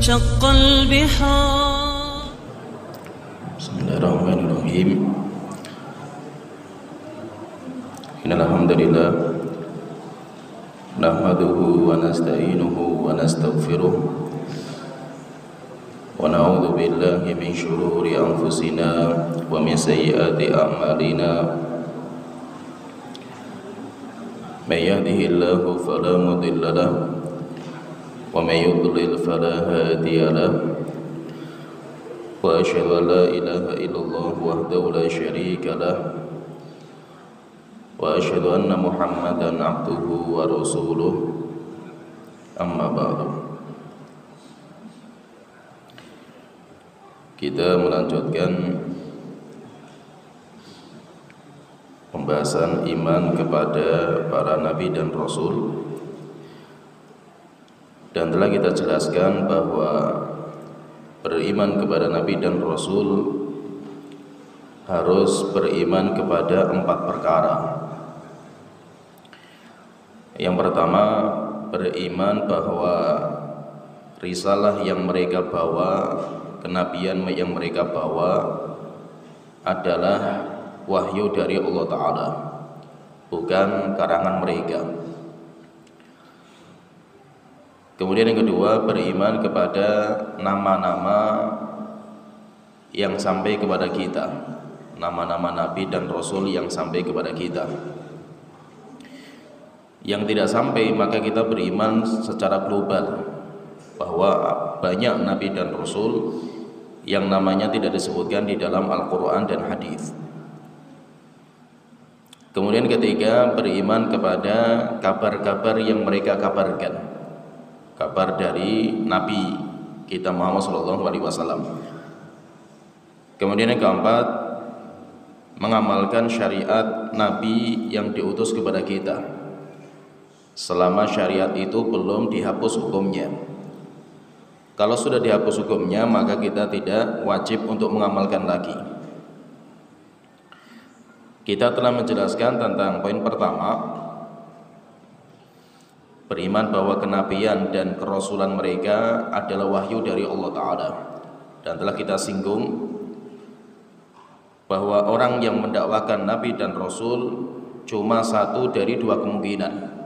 وانشق البحار. بسم الله الرحمن الرحيم. إن الحمد لله نحمده ونستعينه ونستغفره ونعوذ بالله من شرور أنفسنا ومن سيئات أعمالنا. من يهده الله فلا مضل له ومن يضلل فلا هادي له. وأشهد أن لا إله إلا الله وحده لا شريك له وأشهد أن محمدا عبده ورسوله. أما بعد. Kita melanjutkan pembahasan iman kepada para nabi dan rasul, dan telah kita jelaskan bahwa beriman kepada nabi dan rasul harus beriman kepada 4 perkara. Yang pertama, beriman bahwa risalah yang mereka bawa, kenabian yang mereka bawa adalah wahyu dari Allah Ta'ala, bukan karangan mereka. Kemudian yang kedua, beriman kepada nama-nama yang sampai kepada kita, nama-nama nabi dan rasul yang sampai kepada kita. Yang tidak sampai, maka kita beriman secara global bahwa banyak nabi dan rasul yang namanya tidak disebutkan di dalam Al-Quran dan hadis. Kemudian ketiga, beriman kepada kabar-kabar yang mereka kabarkan, kabar dari Nabi kita Muhammad SAW. Kemudian yang keempat, mengamalkan syariat Nabi yang diutus kepada kita selama syariat itu belum dihapus hukumnya. Kalau sudah dihapus hukumnya, maka kita tidak wajib untuk mengamalkan lagi. Kita telah menjelaskan tentang poin pertama, beriman bahwa kenabian dan kerasulan mereka adalah wahyu dari Allah Ta'ala. Dan telah kita singgung bahwa orang yang mendakwakan nabi dan rasul cuma satu dari 2 kemungkinan.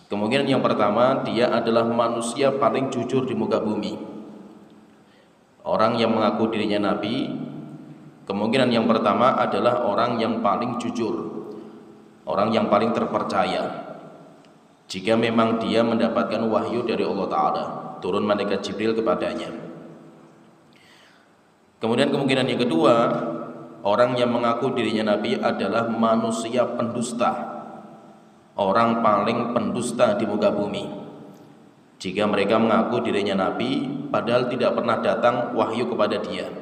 Kemungkinan yang pertama, dia adalah manusia paling jujur di muka bumi. Orang yang mengaku dirinya nabi, kemungkinan yang pertama adalah orang yang paling jujur, orang yang paling terpercaya. Jika memang dia mendapatkan wahyu dari Allah Ta'ala, turun malaikat Jibril kepadanya. Kemudian kemungkinan yang kedua, orang yang mengaku dirinya nabi adalah manusia pendusta, orang paling pendusta di muka bumi. Jika mereka mengaku dirinya nabi, padahal tidak pernah datang wahyu kepada dia,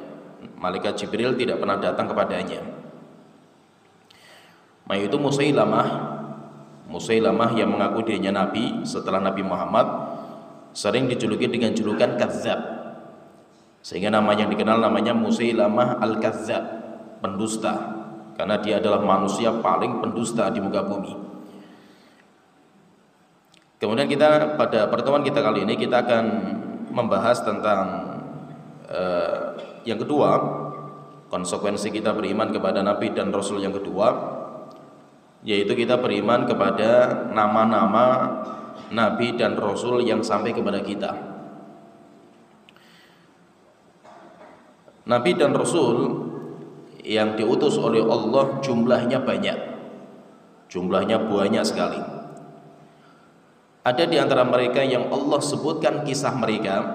malaikat Jibril tidak pernah datang kepadanya. Yaitu Musailamah yang mengaku dirinya nabi setelah Nabi Muhammad, sering dijuluki dengan julukan Kadzdzab, sehingga nama yang dikenal namanya Musailamah Al-Kadzdzab, pendusta, karena dia adalah manusia paling pendusta di muka bumi. Kemudian kita pada pertemuan kita kali ini kita akan membahas tentang yang kedua, konsekuensi kita beriman kepada nabi dan rasul yang kedua, yaitu kita beriman kepada nama-nama nabi dan rasul yang sampai kepada kita. Nabi dan rasul yang diutus oleh Allah jumlahnya banyak, jumlahnya banyak sekali. Ada di antara mereka yang Allah sebutkan kisah mereka,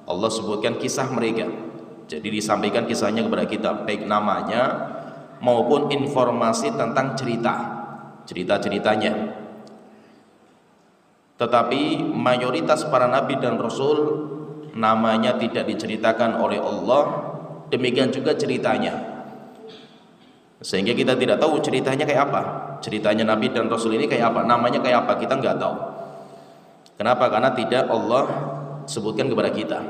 Allah sebutkan kisah mereka, jadi disampaikan kisahnya kepada kita, baik namanya maupun informasi tentang cerita-ceritanya. Tetapi mayoritas para nabi dan rasul namanya tidak diceritakan oleh Allah, demikian juga ceritanya, sehingga kita tidak tahu ceritanya kayak apa, ceritanya nabi dan rasul ini kayak apa, namanya kayak apa, kita nggak tahu. Kenapa? Karena tidak Allah sebutkan kepada kita.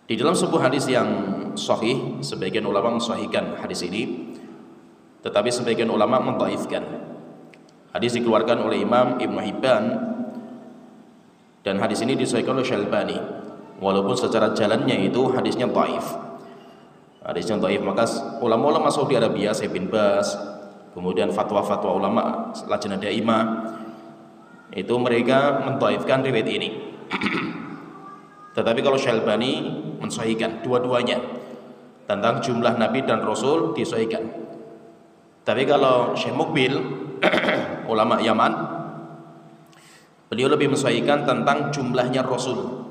Di dalam sebuah hadis yang sahih, sebagian ulama mensahihkan hadis ini, tetapi sebagian ulama mendhaifkan. Hadis dikeluarkan oleh Imam Ibnu Hibban Dan hadis ini disahihkan oleh Syalbani, walaupun secara jalannya itu hadisnya dhaif. Hadisnya dhaif, maka ulama-ulama Saudi Arabia, Syekh bin Baz, kemudian fatwa-fatwa ulama Lajnah Daimah, itu mereka mendhaifkan riwayat ini. Tetapi kalau Syalbani mensahihkan dua-duanya, tentang jumlah Nabi dan Rasul disahihkan. Tapi kalau Syekh Mukbil ulama Yaman, beliau lebih mensahihkan tentang jumlahnya Rasul.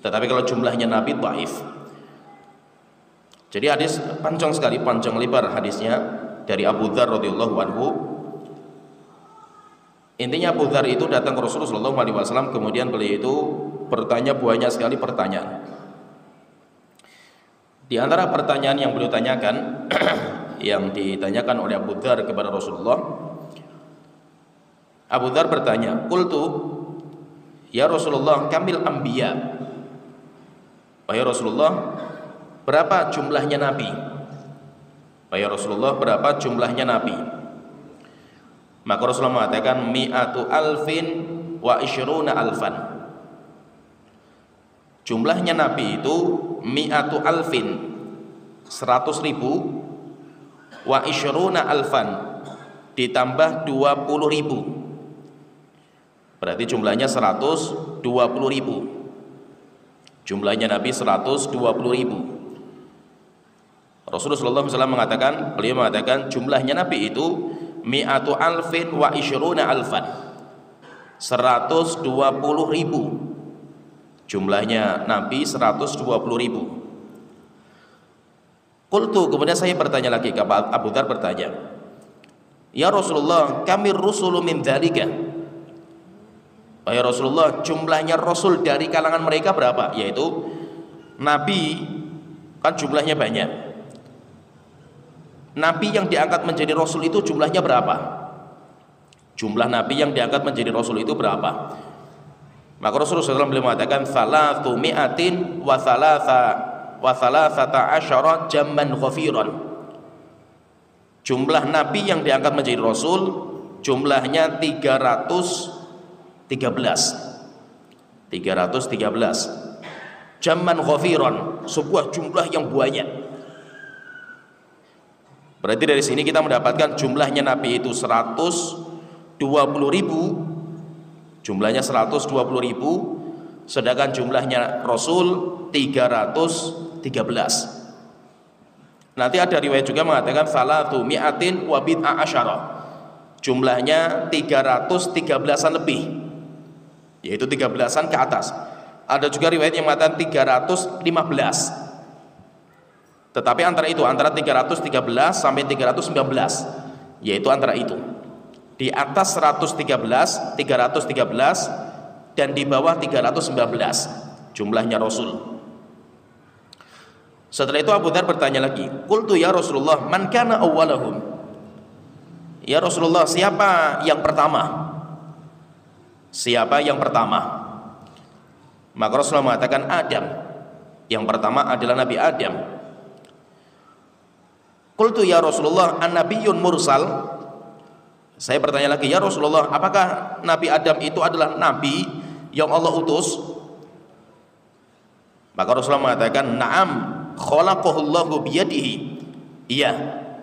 Tetapi kalau jumlahnya Nabi dhaif. Jadi hadis panjang sekali, panjang lebar hadisnya dari Abu Dzar radhiyallahu anhu. Intinya Abu Dzar itu datang ke Rasulullah SAW, kemudian beliau itu bertanya banyak sekali pertanyaan. Di antara pertanyaan yang beliau tanyakan yang ditanyakan oleh Abu Dzar kepada Rasulullah, Abu Dzar bertanya, "Qultu ya Rasulullah, kamil anbiya?" Wahai Rasulullah, berapa jumlahnya nabi? Wahai Rasulullah, berapa jumlahnya nabi? Maka Rasulullah mengatakan mi'atu alfin wa isyruna alfan. Jumlahnya nabi itu mi'atu alfin, 100.000, wa isyruna alfan, ditambah 20.000. Berarti jumlahnya 120.000. Jumlahnya Nabi 120.000. Rasulullah SAW mengatakan, beliau mengatakan jumlahnya Nabi itu mi'atu alfin wa isyruna alfan, 120.000. Jumlahnya Nabi 120.000. Qultu, kemudian saya bertanya lagi, Abu Dzar bertanya, ya Rasulullah, kamir rusulu min dzalika? Wahai Rasulullah, jumlahnya Rasul dari kalangan mereka berapa? Yaitu Nabi kan jumlahnya banyak. Nabi yang diangkat menjadi Rasul itu jumlahnya berapa? Jumlah Nabi yang diangkat menjadi Rasul itu berapa? Maka Rasulullah SAW beliau mengatakan salatu mi'atin wa thalathata asyara jamman ghafiran. Jumlah Nabi yang diangkat menjadi Rasul jumlahnya 313. Jamman ghafiran, sebuah jumlah yang banyak. Berarti dari sini kita mendapatkan jumlahnya Nabi itu 120.000, jumlahnya 120.000, sedangkan jumlahnya Rasul 313. Nanti ada riwayat juga mengatakan salatu mi'atin wa bid'a asyara, jumlahnya 313an lebih, yaitu 13an ke atas. Ada juga riwayat yang mengatakan 315. Tetapi antara itu, antara 313 sampai 319, yaitu antara itu. Di atas 113, 313, dan di bawah 319 jumlahnya Rasul. Setelah itu Abu Dzar bertanya lagi, qultu ya Rasulullah, man kana awwalahum? Ya Rasulullah, siapa yang pertama? Siapa yang pertama? Maka Rasulullah mengatakan Adam. Yang pertama adalah Nabi Adam. Qultu ya Rasulullah, an-nabiyyun mursal? Saya bertanya lagi, ya Rasulullah, apakah Nabi Adam itu adalah nabi yang Allah utus? Maka Rasulullah mengatakan, na'am, khalaqahullahu biyadihi. Iya,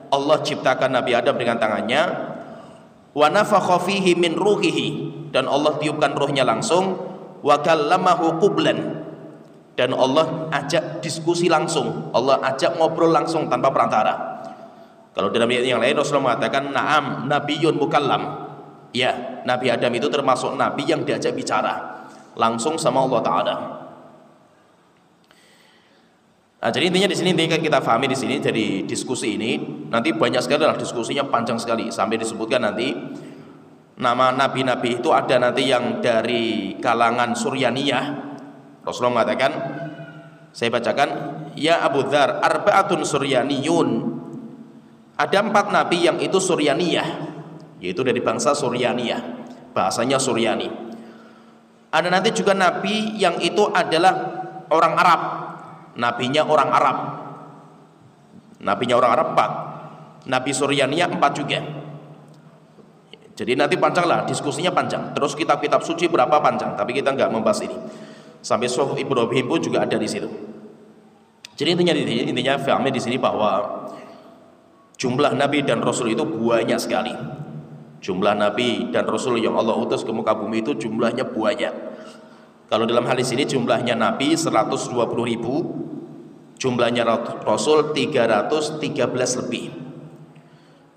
Allah ciptakan Nabi Adam dengan tangannya. Wa nafakha fihi min ruhihi, dan Allah tiupkan ruhnya langsung. Wa kallamahu qublan, dan Allah ajak diskusi langsung, Allah ajak ngobrol langsung tanpa perantara. Kalau dalam ayat yang lain Rasulullah mengatakan na'am nabiyyun mukallam. Ya, Nabi Adam itu termasuk nabi yang diajak bicara langsung sama Allah Ta'ala. Nah, jadi intinya di sini kita pahami di sini dari diskusi ini, nanti banyak sekali lah diskusinya, panjang sekali sampai disebutkan nanti nama nabi-nabi itu ada nanti yang dari kalangan Suryaniyah. Rasulullah mengatakan, saya bacakan, ya Abu Dzar, arba'atun suryaniyun. Ada 4 nabi yang itu Suryaniyah, yaitu dari bangsa Suryaniyah, bahasanya Suryani. Ada nanti juga nabi yang itu adalah orang Arab, nabinya orang Arab. Nabinya orang Arab 4, nabi Suryaniyah 4 juga. Jadi nanti panjang lah, diskusinya panjang. Terus kitab-kitab suci berapa panjang, tapi kita nggak membahas ini. Sampai Suhuf Ibrahim pun juga ada di situ. Jadi intinya fahamnya di sini bahwa jumlah nabi dan rasul itu banyak sekali. Jumlah nabi dan rasul yang Allah utus ke muka bumi itu jumlahnya banyak. Kalau dalam hadis ini jumlahnya nabi 120.000, jumlahnya rasul 313 lebih.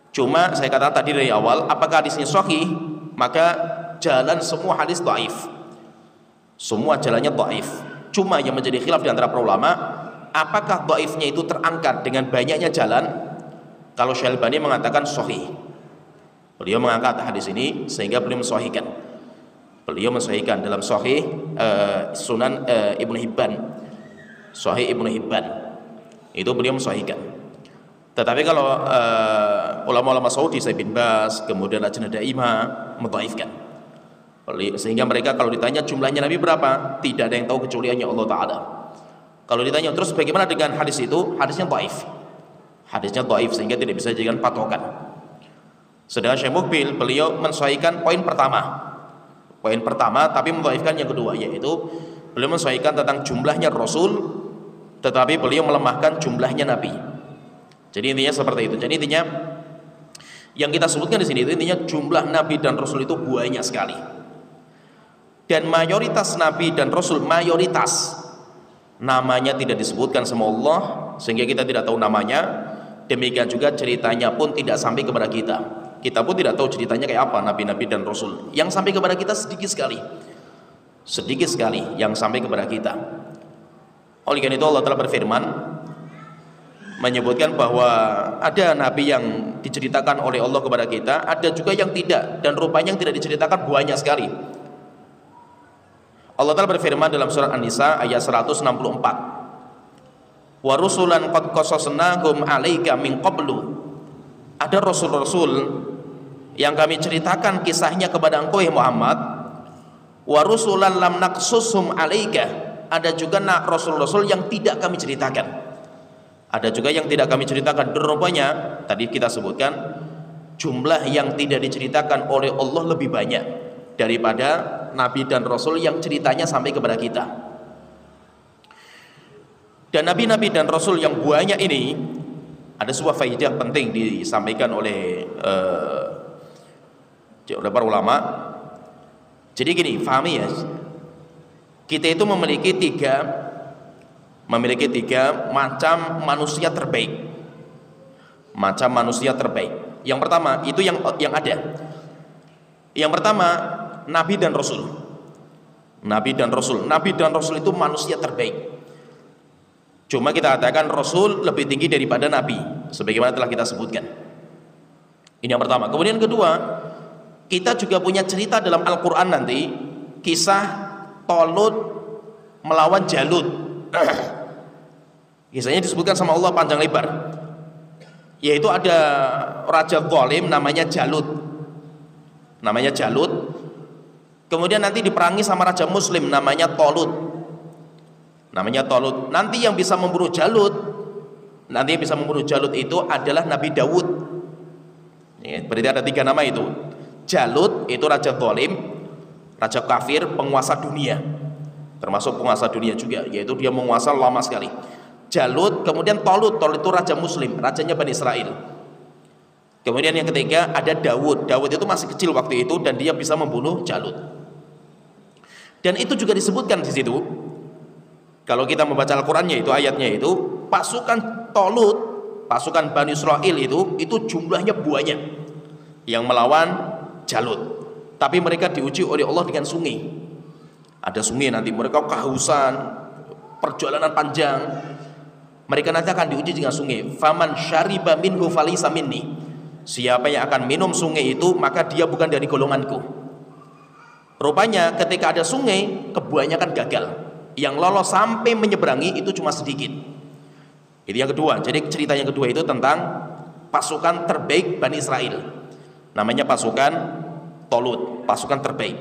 Cuma saya katakan tadi dari awal, apakah hadisnya sahih? Maka jalan semua hadis dhaif. Semua jalannya dhaif. Cuma yang menjadi khilaf di antara para ulama, apakah dhaifnya itu terangkat dengan banyaknya jalan? Kalau Syalbani mengatakan sahih. Beliau mengangkat hadis ini sehingga beliau mensahihkan. Beliau mensahihkan dalam sahih Sunan Ibnu Hibban. Sahih Ibnu Hibban. Itu beliau mensahihkan. Tetapi kalau ulama-ulama Saudi, Syekh bin Baz, kemudian Lajnah Daimah mendhaifkan. Sehingga mereka kalau ditanya jumlahnya Nabi berapa, tidak ada yang tahu kecuali hanya Allah Ta'ala. Kalau ditanya terus bagaimana dengan hadis itu, hadisnya dhaif. Hadisnya dhaif sehingga tidak bisa dijadikan patokan. Sedangkan Syekh Mukbil beliau mensahihkan poin pertama. Poin pertama tapi mendhaifkan yang kedua, yaitu beliau mensahihkan tentang jumlahnya Rasul, tetapi beliau melemahkan jumlahnya Nabi. Jadi intinya seperti itu. Jadi intinya yang kita sebutkan di sini itu intinya jumlah Nabi dan Rasul itu banyak sekali. Dan mayoritas Nabi dan Rasul, mayoritas namanya tidak disebutkan sama Allah sehingga kita tidak tahu namanya. Demikian juga ceritanya pun tidak sampai kepada kita. Kita pun tidak tahu ceritanya kayak apa Nabi-Nabi dan Rasul. Yang sampai kepada kita sedikit sekali. Sedikit sekali yang sampai kepada kita. Oleh karena itu Allah telah berfirman menyebutkan bahwa ada Nabi yang diceritakan oleh Allah kepada kita, ada juga yang tidak, dan rupanya yang tidak diceritakan banyak sekali. Allah telah berfirman dalam surat An-Nisa ayat 164. Wa rusulan qad qasasnahum 'alaika min qablu. Ada rasul-rasul yang kami ceritakan kisahnya kepada engkau ya Muhammad. Wa rusulan lam naqsushum 'alaika. Ada juga rasul-rasul yang tidak kami ceritakan. Ada juga yang tidak kami ceritakan. Dan rupanya tadi kita sebutkan jumlah yang tidak diceritakan oleh Allah lebih banyak daripada nabi dan rasul yang ceritanya sampai kepada kita. Dan nabi-nabi dan rasul yang banyak ini ada sebuah faedah penting disampaikan oleh para ulama. Jadi gini, fahami ya. Kita itu memiliki tiga macam manusia terbaik. Macam manusia terbaik. Yang pertama itu yang ada. Yang pertama nabi dan rasul. Nabi dan rasul. Nabi dan rasul itu manusia terbaik. Cuma kita katakan Rasul lebih tinggi daripada Nabi, sebagaimana telah kita sebutkan. Ini yang pertama. Kemudian kedua, kita juga punya cerita dalam Al-Quran nanti, kisah Talut melawan Jalut. Kisahnya disebutkan sama Allah panjang lebar. Yaitu ada raja zalim namanya Jalut. Namanya Jalut. Kemudian nanti diperangi sama raja muslim namanya Talut. Namanya Talut. Nanti yang bisa membunuh Jalut, itu adalah Nabi Dawud. Ya, berarti ada tiga nama itu. Jalut itu raja zalim, raja kafir, penguasa dunia, termasuk penguasa dunia juga, yaitu dia menguasai lama sekali. Jalut, kemudian Talut itu raja muslim, rajanya Bani Israel. Kemudian yang ketiga ada Dawud. Dawud itu masih kecil waktu itu dan dia bisa membunuh Jalut. Dan itu juga disebutkan di situ. Kalau kita membaca Al-Qur'annya itu, ayatnya itu, pasukan Talut, pasukan Bani Israel itu jumlahnya banyak yang melawan Jalut. Tapi mereka diuji oleh Allah dengan sungai. Ada sungai nanti mereka kehausan, perjalanan panjang. Mereka nanti akan diuji dengan sungai. Faman syariba minhu falaysa minni. Siapa yang akan minum sungai itu, maka dia bukan dari golonganku. Rupanya ketika ada sungai, kebanyakan gagal. Yang lolos sampai menyeberangi itu cuma sedikit. Itu yang kedua. Jadi cerita yang kedua itu tentang pasukan terbaik Bani Israel. Namanya pasukan Talut, pasukan terbaik.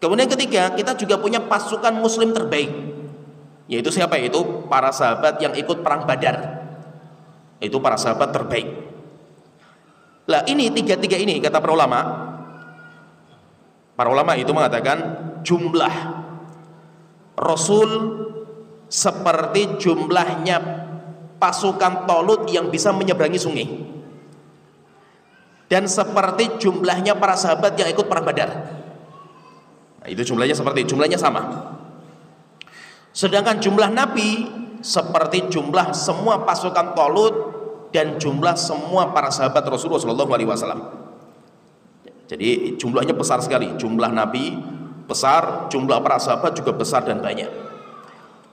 Kemudian ketiga, kita juga punya pasukan muslim terbaik. Yaitu siapa? Itu para sahabat yang ikut perang Badar. Itu para sahabat terbaik. Lah ini tiga-tiga ini kata para ulama itu mengatakan jumlah Rasul seperti jumlahnya pasukan Talut yang bisa menyeberangi sungai, dan seperti jumlahnya para sahabat yang ikut perang Badar. Nah, itu jumlahnya sama. Sedangkan jumlah Nabi seperti jumlah semua pasukan Talut dan jumlah semua para sahabat Rasulullah SAW. Jadi jumlahnya besar sekali. Jumlah Nabi besar, jumlah para sahabat juga besar dan banyak.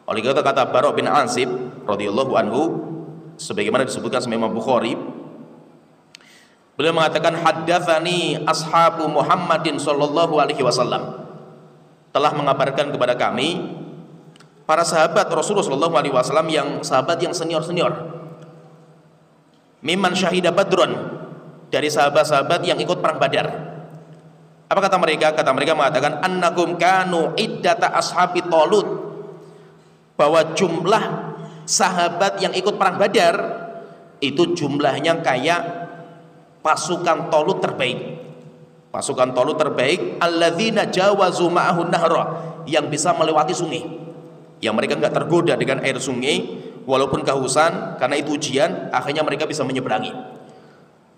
Oleh karena kata Bara' bin Azib radhiyallahu anhu, sebagaimana disebutkan sama Imam Bukhari, beliau mengatakan haddatsani ashabu Muhammadin sallallahu alaihi wasallam, telah mengabarkan kepada kami para sahabat Rasulullah sallallahu alaihi wasallam yang sahabat yang senior-senior, mimman syahida badron, dari sahabat-sahabat yang ikut perang Badar. Apa kata mereka? Kata mereka mengatakan annakum kanu iddata ashabi Talut, bahwa jumlah sahabat yang ikut perang Badar itu jumlahnya kayak pasukan Talut terbaik. Pasukan Talut terbaik alladzina jawazu ma'ahun nahra, yang bisa melewati sungai, yang mereka enggak tergoda dengan air sungai walaupun kehausan, karena itu ujian, akhirnya mereka bisa menyeberangi.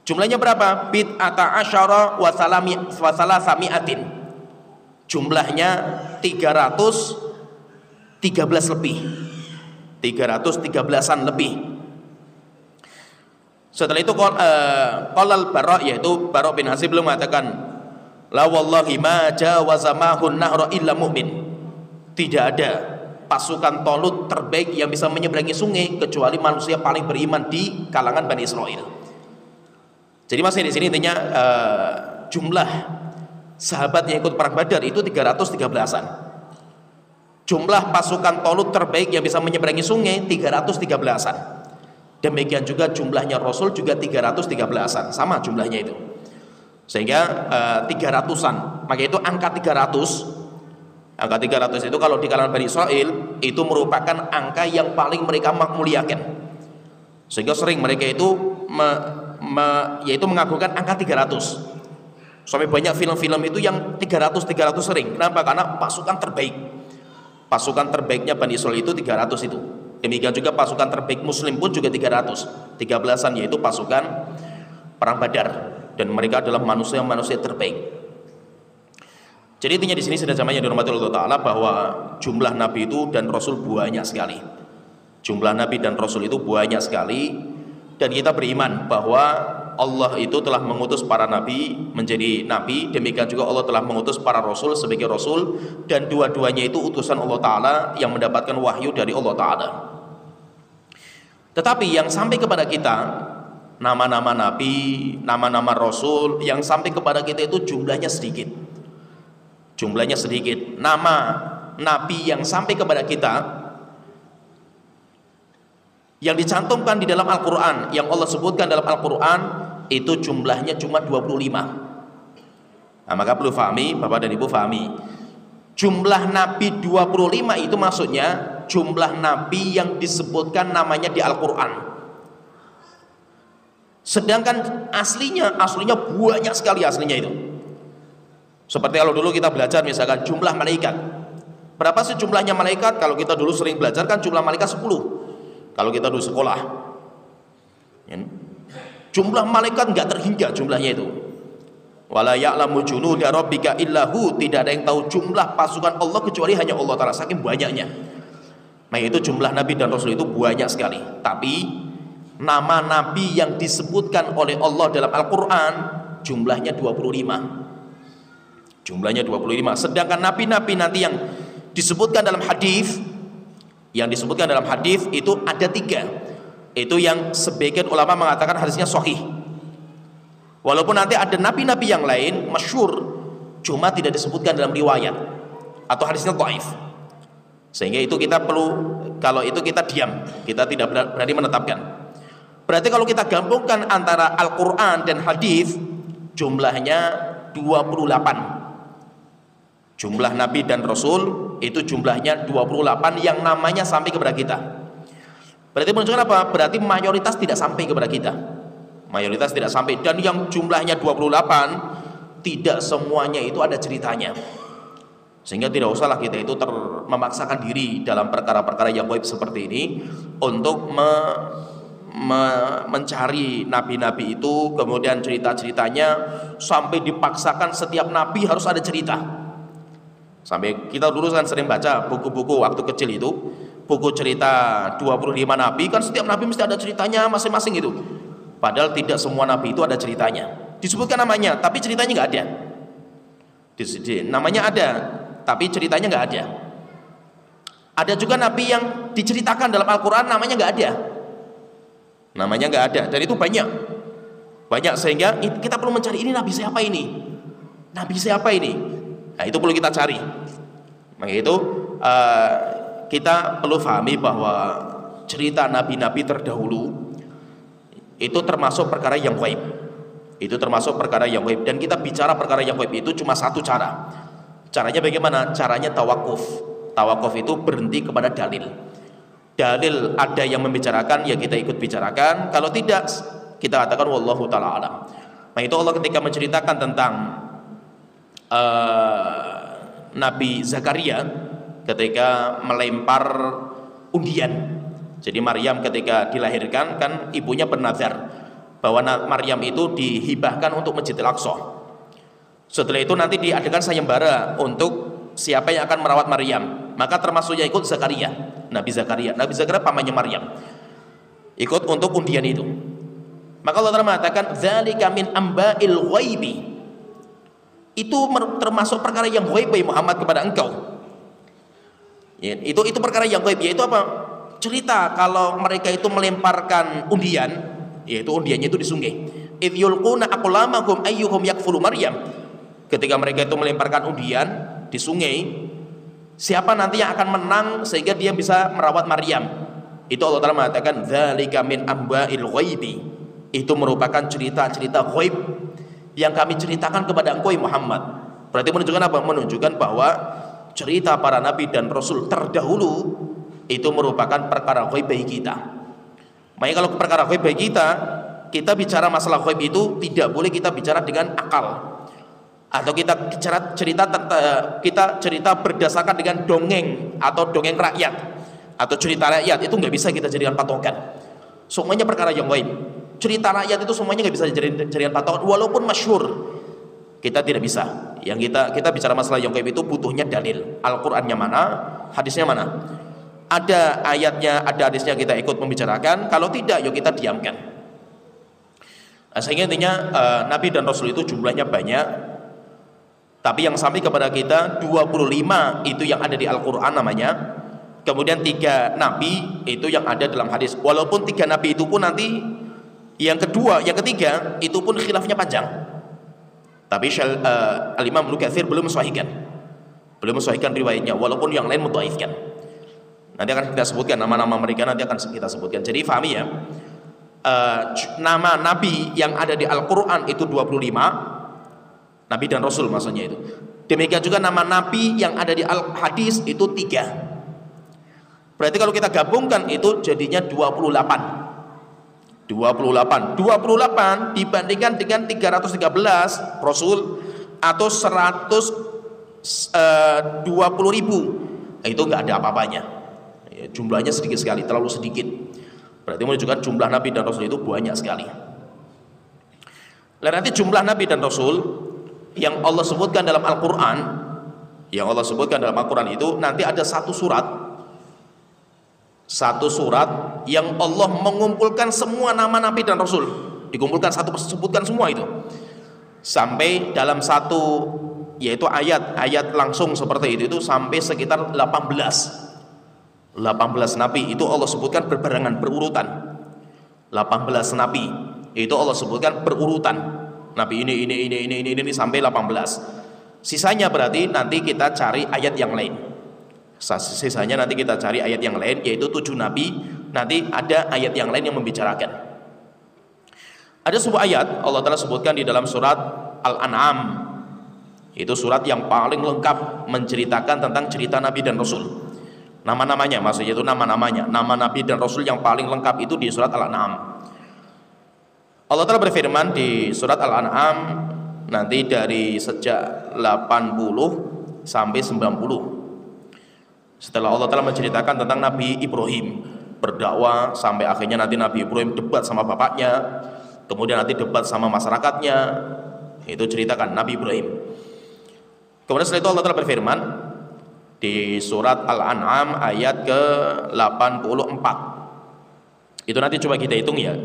Jumlahnya berapa? Bid'ata asyara wa salasami'atin. Jumlahnya 313 lebih, 313an lebih. Setelah itu qolal Bara', yaitu Bara' bin Azib belum mengatakan la wallahi ma jawaza mahun nahra illa mu'min, tidak ada pasukan Talut terbaik yang bisa menyeberangi sungai kecuali manusia paling beriman di kalangan Bani Israel. Jadi masih di sini intinya jumlah sahabat yang ikut perang Badar itu 313an. Jumlah pasukan Talut terbaik yang bisa menyeberangi sungai 313an. Demikian juga jumlahnya Rasul juga 313an, sama jumlahnya itu. Sehingga 300an. Maka itu angka 300. Angka 300 itu kalau di kalangan Bani Israel itu merupakan angka yang paling mereka muliakan. Sehingga sering mereka itu yaitu mengagungkan angka 300. Sampai banyak film-film itu yang 300 sering. Kenapa? Karena pasukan terbaik. Pasukan terbaiknya Bani Israel itu 300 itu. Demikian juga pasukan terbaik Muslim pun juga 300. 13an yaitu pasukan perang Badar, dan mereka adalah manusia terbaik. Jadi intinya di sini sudah zamannya dirahmati Allah Taala bahwa jumlah Nabi itu dan Rasul banyak sekali. Jumlah Nabi dan Rasul itu banyak sekali, dan kita beriman bahwa Allah itu telah mengutus para nabi menjadi nabi, demikian juga Allah telah mengutus para rasul sebagai rasul, dan dua-duanya itu utusan Allah Ta'ala yang mendapatkan wahyu dari Allah Ta'ala. Tetapi yang sampai kepada kita, nama-nama nabi, nama-nama rasul yang sampai kepada kita itu jumlahnya sedikit. Jumlahnya sedikit. Nama nabi yang sampai kepada kita yang dicantumkan di dalam Al-Quran, yang Allah sebutkan dalam Al-Quran, itu jumlahnya cuma 25. Nah, maka perlu fahami, Bapak dan Ibu fahami, jumlah Nabi 25 itu maksudnya jumlah Nabi yang disebutkan namanya di Al-Quran. Sedangkan aslinya banyak sekali aslinya itu. Seperti kalau dulu kita belajar misalkan jumlah malaikat. Berapa sih jumlahnya malaikat? Kalau kita dulu sering belajar kan jumlah malaikat 10. Kalau kita dulu sekolah, jumlah malaikat nggak terhingga jumlahnya itu. Wala ya'lamu junuda rabbika illahu, tidak ada yang tahu jumlah pasukan Allah kecuali hanya Allah Ta'ala, saking banyaknya. Nah itu jumlah Nabi dan Rasul itu banyak sekali. Tapi nama Nabi yang disebutkan oleh Allah dalam Al-Quran jumlahnya 25. Jumlahnya 25. Sedangkan Nabi-Nabi nanti yang disebutkan dalam hadis, itu ada 3. Itu yang sebagian ulama mengatakan hadisnya sahih. Walaupun nanti ada nabi-nabi yang lain masyhur, cuma tidak disebutkan dalam riwayat atau hadisnya dhaif. Sehingga itu kita perlu, kalau itu kita diam, kita tidak berani menetapkan. Berarti kalau kita gabungkan antara Al-Quran dan hadis, jumlahnya 28. Jumlah Nabi dan Rasul itu jumlahnya 28 yang namanya sampai kepada kita. Berarti menunjukkan apa? Berarti mayoritas tidak sampai kepada kita. mayoritas tidak sampai. Dan yang jumlahnya 28 tidak semuanya itu ada ceritanya, sehingga tidak usahlah kita itu memaksakan diri dalam perkara-perkara yang gaib seperti ini untuk mencari nabi-nabi itu, kemudian cerita-ceritanya sampai dipaksakan setiap nabi harus ada cerita. Sampai kita dulu kan sering baca buku-buku waktu kecil itu, buku cerita 25 nabi, kan setiap nabi mesti ada ceritanya masing-masing itu. Padahal tidak semua nabi itu ada ceritanya. Disebutkan namanya, tapi ceritanya nggak ada. Namanya ada, tapi ceritanya nggak ada. Ada juga nabi yang diceritakan dalam Al-Quran namanya nggak ada. Namanya nggak ada, dan itu banyak sehingga kita perlu mencari ini nabi siapa ini, nabi siapa ini. Nah itu perlu kita cari. Maka itu kita perlu pahami bahwa cerita nabi-nabi terdahulu itu termasuk perkara yang gaib. Itu termasuk perkara yang gaib, dan kita bicara perkara yang gaib itu cuma satu cara. Caranya bagaimana? Caranya tawakuf. Tawakuf itu berhenti kepada dalil. Dalil ada yang membicarakan, ya kita ikut bicarakan. Kalau tidak, kita katakan wallahu ta'ala alam. Nah itu Allah ketika menceritakan tentang Nabi Zakaria ketika melempar undian. Jadi Maryam ketika dilahirkan kan ibunya bernazar bahwa Maryam itu dihibahkan untuk Masjidil Aqsa. Setelah itu nanti diadakan sayembara untuk siapa yang akan merawat Maryam. Maka termasuknya ikut Zakaria, Nabi Zakaria. Nabi Zakaria pamannya Maryam, ikut untuk undian itu. Maka Allah Ta'ala mengatakan dzalika min amba'il ghaibi. Itu termasuk perkara yang gaib bagi Muhammad kepada engkau. Ya, itu perkara yang gaib, yaitu apa? Cerita kalau mereka itu melemparkan undian, yaitu undiannya itu di sungai. Idh yulquna aqlamakum ayyuhum yakfulu Maryam. Ketika mereka itu melemparkan undian di sungai, siapa nanti yang akan menang sehingga dia bisa merawat Maryam. Itu Allah Ta'ala mengatakan dzalika min amba'il ghaibi. Itu merupakan cerita-cerita gaib yang kami ceritakan kepada engkau Muhammad. Berarti menunjukkan apa? Menunjukkan bahwa cerita para nabi dan rasul terdahulu itu merupakan perkara gaib bagi kita. Makanya kalau perkara gaib bagi kita bicara masalah gaib itu tidak boleh kita bicara dengan akal, atau kita cerita berdasarkan dengan dongeng atau dongeng rakyat atau cerita rakyat. Itu nggak bisa kita jadikan patokan. Semuanya perkara yang gaib. Cerita rakyat itu semuanya nggak bisa jadikan patokan, walaupun masyhur. Kita tidak bisa. Yang kita bicara masalah yang gaib itu butuhnya dalil. Al-Qur'annya mana, hadisnya mana. Ada ayatnya, ada hadisnya, kita ikut membicarakan. Kalau tidak, yuk kita diamkan. Sehingga intinya Nabi dan Rasul itu jumlahnya banyak, tapi yang sampai kepada kita 25 itu yang ada di Al-Quran namanya. Kemudian 3 Nabi itu yang ada dalam hadis. Walaupun 3 Nabi itu pun nanti yang kedua, yang ketiga itu pun khilafnya panjang. Tapi Al-Imam Ibnu Katsir belum mensahihkan riwayatnya, walaupun yang lain mudhaifkan. Nanti akan kita sebutkan nama-nama mereka, nanti akan kita sebutkan. Jadi fahami ya, nama Nabi yang ada di Al-Quran itu 25 Nabi dan Rasul maksudnya itu. Demikian juga nama Nabi yang ada di Al-Hadis itu 3. Berarti kalau kita gabungkan itu jadinya 28 dibandingkan dengan 313 Rasul atau 120.000, itu nggak ada apa-apanya. Jumlahnya sedikit sekali, terlalu sedikit. Berarti menunjukkan jumlah Nabi dan Rasul itu banyak sekali. Lalu nanti jumlah Nabi dan Rasul yang Allah sebutkan dalam Al-Quran, itu nanti ada satu surat yang Allah mengumpulkan semua nama Nabi dan Rasul, dikumpulkan sebutkan semua itu sampai dalam satu, yaitu ayat langsung seperti itu sampai sekitar 18 Nabi itu Allah sebutkan berurutan. 18 Nabi itu Allah sebutkan berurutan. Nabi ini sampai 18. Sisanya berarti nanti kita cari ayat yang lain. Yaitu 7 Nabi. Nanti ada ayat yang lain yang membicarakan. Ada sebuah ayat Allah Ta'ala sebutkan di dalam surat Al-An'am. Itu surat yang paling lengkap menceritakan tentang cerita Nabi dan Rasul. Nama-namanya, maksudnya itu nama Nabi dan Rasul yang paling lengkap itu di surat Al-An'am. Allah Ta'ala berfirman di surat Al-An'am nanti dari sejak 80 sampai 90. Setelah Allah Ta'ala menceritakan tentang Nabi Ibrahim berdakwah sampai akhirnya nanti Nabi Ibrahim debat sama bapaknya, kemudian nanti debat sama masyarakatnya, itu ceritakan Nabi Ibrahim. Kemudian setelah itu Allah Ta'ala berfirman di surat Al-An'am ayat ke-84. Itu nanti coba kita hitung ya.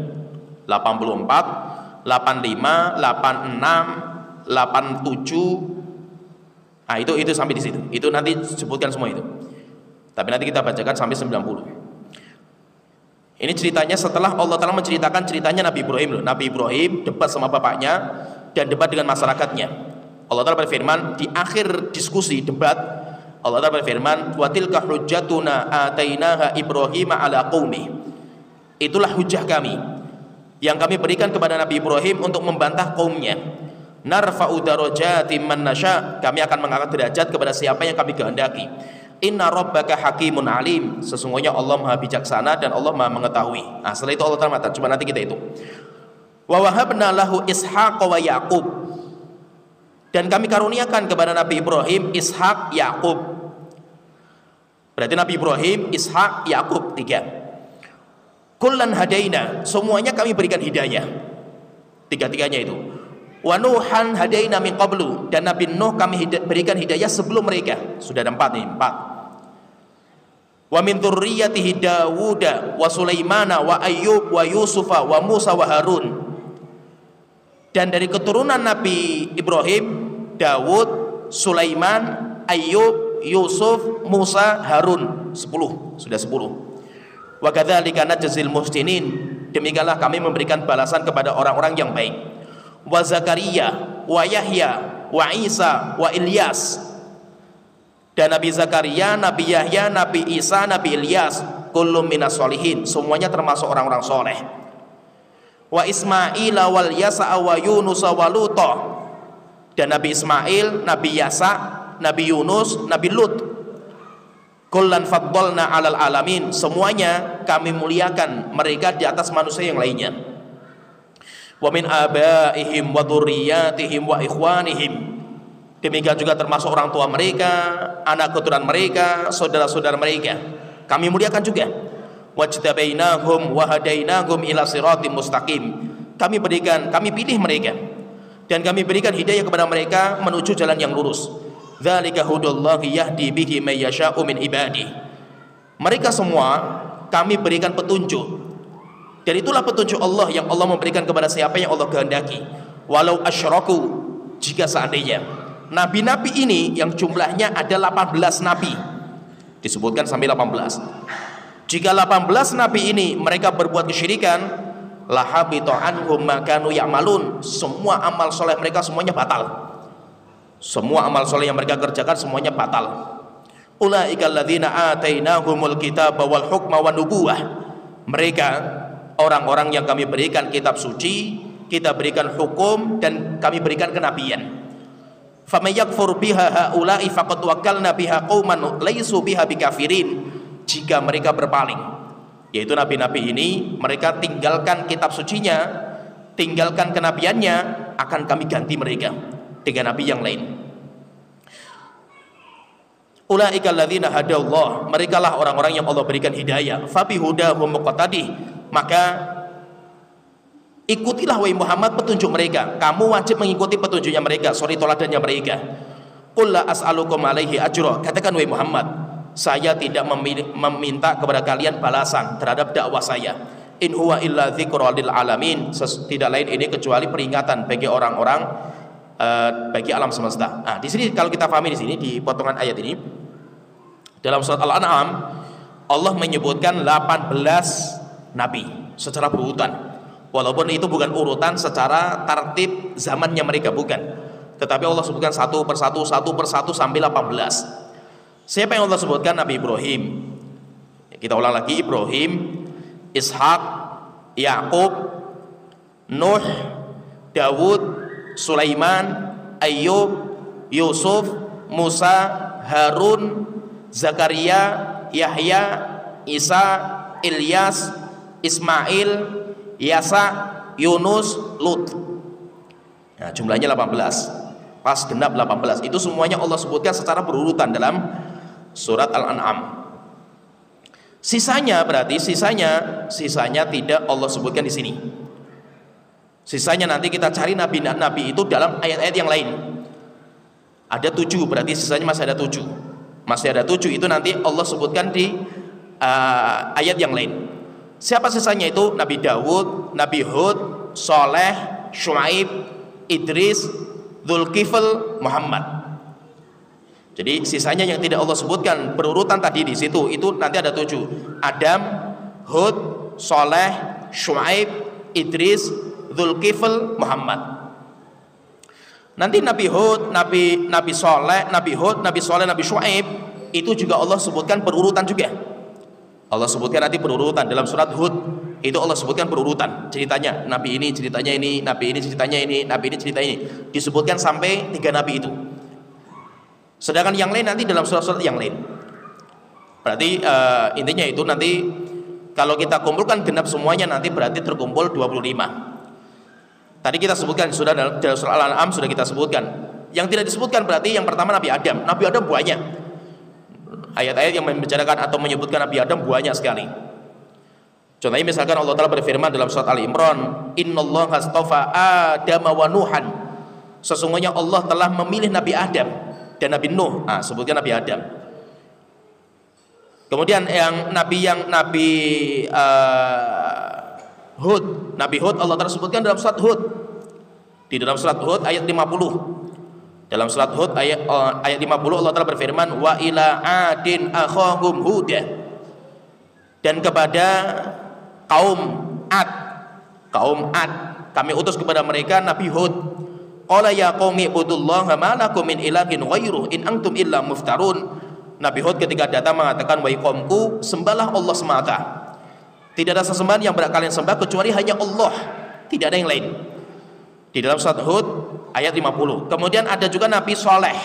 84, 85, 86, 87. Ah, itu sampai di situ. Itu nanti sebutkan semua itu. Tapi nanti kita bacakan sampai 90. Ini ceritanya setelah Allah Ta'ala menceritakan ceritanya Nabi Ibrahim loh. Nabi Ibrahim debat sama bapaknya dan debat dengan masyarakatnya. Allah Ta'ala berfirman di akhir diskusi debat, Allah Ta'ala berfirman, "Wa tilka hujjatuna atainaha Ibrahima ala qaumi." Itulah hujjah kami yang kami berikan kepada Nabi Ibrahim untuk membantah kaumnya. Narfa'u darajatin man nasya, kami akan mengangkat derajat kepada siapa yang kami kehendaki. Inna rabbaka hakimun alim, sesungguhnya Allah Maha bijaksana dan Allah Maha mengetahui. Nah, setelah itu Allah Ta'ala mengatakan, coba nanti kita itu. Wa wahabna lahu Ishaq wa Yaqub, dan kami karuniakan kepada Nabi Ibrahim Ishak, Yakub. Berarti Nabi Ibrahim, Ishak, Yakub, 3. Kullan hadaina, semuanya kami berikan hidayah. Tiga-tiganya itu. Wa Nuhan hadaina min qablu, dan Nabi Nuh kami berikan hidayah sebelum mereka. Sudah ada 4 nih, 4. Wa min dzurriyyatihi Dawuda wa Sulaimana wa Ayyub wa Yusufa wa Musa wa Harun. Dan dari keturunan Nabi Ibrahim, Dawud, Sulaiman, Ayyub, Yusuf, Musa, Harun. 10, sudah 10. Wa kadzalika najzil muhsinin, demikianlah kami memberikan balasan kepada orang-orang yang baik. Wa Zakaria, wa Yahya, wa Isa, wa Ilyas. Dan Nabi Zakaria, Nabi Yahya, Nabi Isa, Nabi Ilyas, kullum minas sholihin, semuanya termasuk orang-orang soleh. Wa Ismail wal Yasa wa Yunus wa Lut, dan Nabi Ismail, Nabi Yasa, Nabi Yunus, Nabi Lut. Kullan faddalna 'alal alamin, semuanya kami muliakan mereka di atas manusia yang lainnya. Wa min abaihim wa dzurriyyatihim wa ikhwanihim, demikian juga termasuk orang tua mereka, anak keturunan mereka, saudara-saudara mereka, kami muliakan juga. Wajtabainahum wa hadainahum ila siratim mustaqim, kami pilih mereka dan kami berikan hidayah kepada mereka menuju jalan yang lurus. Dzalika hudallahi yahdi bihi may yasha'u min ibadihi, mereka semua kami berikan petunjuk, dan itulah petunjuk Allah yang Allah memberikan kepada siapa yang Allah kehendaki. Walau asyraku, jika seandainya nabi-nabi ini yang jumlahnya ada 18 nabi, disebutkan sampai 18. Jika 18 nabi ini mereka berbuat kesyirikan, lahabita anhum ma kanu ya'malun, semua amal soleh mereka semuanya batal. Semua amal soleh yang mereka kerjakan semuanya batal. Ulaika alladzina atainahumul kitaba wal hukma wan nubuwah, mereka orang-orang yang kami berikan kitab suci, kita berikan hukum, dan kami berikan kenabian. Faman yakfur biha haula'i faqad wakkalna biha qauman laisu biha bikafirin, jika mereka berpaling, yaitu nabi-nabi ini, mereka tinggalkan kitab sucinya, tinggalkan kenabiannya, akan kami ganti mereka dengan nabi yang lain. Ulaika alladzina hadallah, mereka lah orang-orang yang Allah berikan hidayah. Fa bihudahum muqtadih, maka ikutilah wahai Muhammad petunjuk mereka, kamu wajib mengikuti petunjuknya mereka, toladannya mereka. Qul la as'alukum alaihi ajra, katakan wahai Muhammad, saya tidak meminta kepada kalian balasan terhadap dakwah saya. In huwa illa dzikra lil alamin, tidak lain ini kecuali peringatan bagi orang-orang, bagi alam semesta. Nah, di sini kalau kita pahami di sini di potongan ayat ini dalam surat Al-An'am, Allah menyebutkan 18 nabi secara berurutan. Walaupun itu bukan urutan secara tartib zamannya mereka, bukan. Tetapi Allah sebutkan satu persatu sampai 18. Siapa yang Allah sebutkan? Nabi Ibrahim. Kita ulang lagi, Ibrahim, Ishak, Yakub, Nuh, Dawud, Sulaiman, Ayyub, Yusuf, Musa, Harun, Zakaria, Yahya, Isa, Ilyas, Ismail, Yasa, Yunus, Lut. Nah, jumlahnya 18. Pas genap 18. Itu semuanya Allah sebutkan secara berurutan dalam surat Al-An'am. Sisanya berarti sisanya tidak Allah sebutkan di sini. Sisanya nanti kita cari nabi-nabi itu dalam ayat-ayat yang lain. Ada 7, berarti sisanya masih ada 7. Masih ada 7 itu nanti Allah sebutkan di ayat yang lain. Siapa sisanya itu? Nabi Dawud, Nabi Hud, Soleh, Syuaib, Idris, Dzulkifl, Muhammad. Jadi sisanya yang tidak Allah sebutkan berurutan tadi di situ itu nanti ada 7. Adam, Hud, Soleh, Syuaib, Idris, Dzulkifl, Muhammad. Nanti Nabi Hud, Nabi Soleh, Nabi Hud, Nabi Soleh, Nabi Syuaib itu juga Allah sebutkan berurutan juga. Allah sebutkan nanti berurutan dalam surat Hud itu Allah sebutkan berurutan ceritanya. Nabi ini ceritanya ini, Nabi ini ceritanya ini, Nabi ini cerita ini. Disebutkan sampai 3 Nabi itu. Sedangkan yang lain nanti dalam surat-surat yang lain. Berarti intinya itu nanti kalau kita kumpulkan genap semuanya nanti berarti terkumpul 25. Tadi kita sebutkan sudah dalam surah Al-An'am sudah kita sebutkan. Yang tidak disebutkan berarti yang pertama Nabi Adam. Nabi Adam banyak. Ayat-ayat yang membicarakan atau menyebutkan Nabi Adam banyak sekali. Contohnya misalkan Allah Ta'ala berfirman dalam surat Al-Imran, Innallaha astafa Adama wa Nuhan. Sesungguhnya Allah telah memilih Nabi Adam dan Nabi Nuh. Sebutkan Nabi Adam. Kemudian Nabi Hud, Nabi Hud Allah Ta'ala sebutkan dalam surat Hud. Di dalam surat Hud ayat 50. Dalam surat Hud ayat 50 Allah Ta'ala berfirman, wa ila adin akhahum huda. Dan kepada kaum Ad kami utus kepada mereka Nabi Hud. Qala ya qaumi ibudullaha ma lakum min ilahin ghairuh in antum illa muftarun. Nabi Hud ketika datang mengatakan, wahai kaumku, sembahlah Allah semata. Tidak ada sesembahan yang berhak kalian sembah kecuali hanya Allah, tidak ada yang lain. Di dalam surat Hud ayat 50. Kemudian ada juga Nabi Soleh.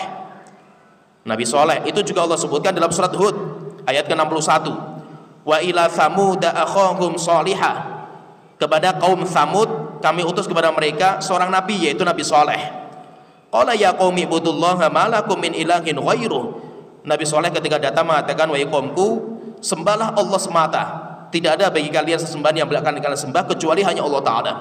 Nabi Soleh itu juga Allah sebutkan dalam surat Hud ayat ke-61. Wa ila Thamud akhahum Salihah. Kepada kaum Thamud kami utus kepada mereka seorang nabi yaitu Nabi Soleh. Qala ya qaumi ibudullaha ma lakum min ilahin ghairuh. Nabi Soleh ketika datang mengatakan, wahai kaumku, sembahlah Allah semata. Tidak ada bagi kalian sesembahan yang akan kalian sembah kecuali hanya Allah Ta'ala.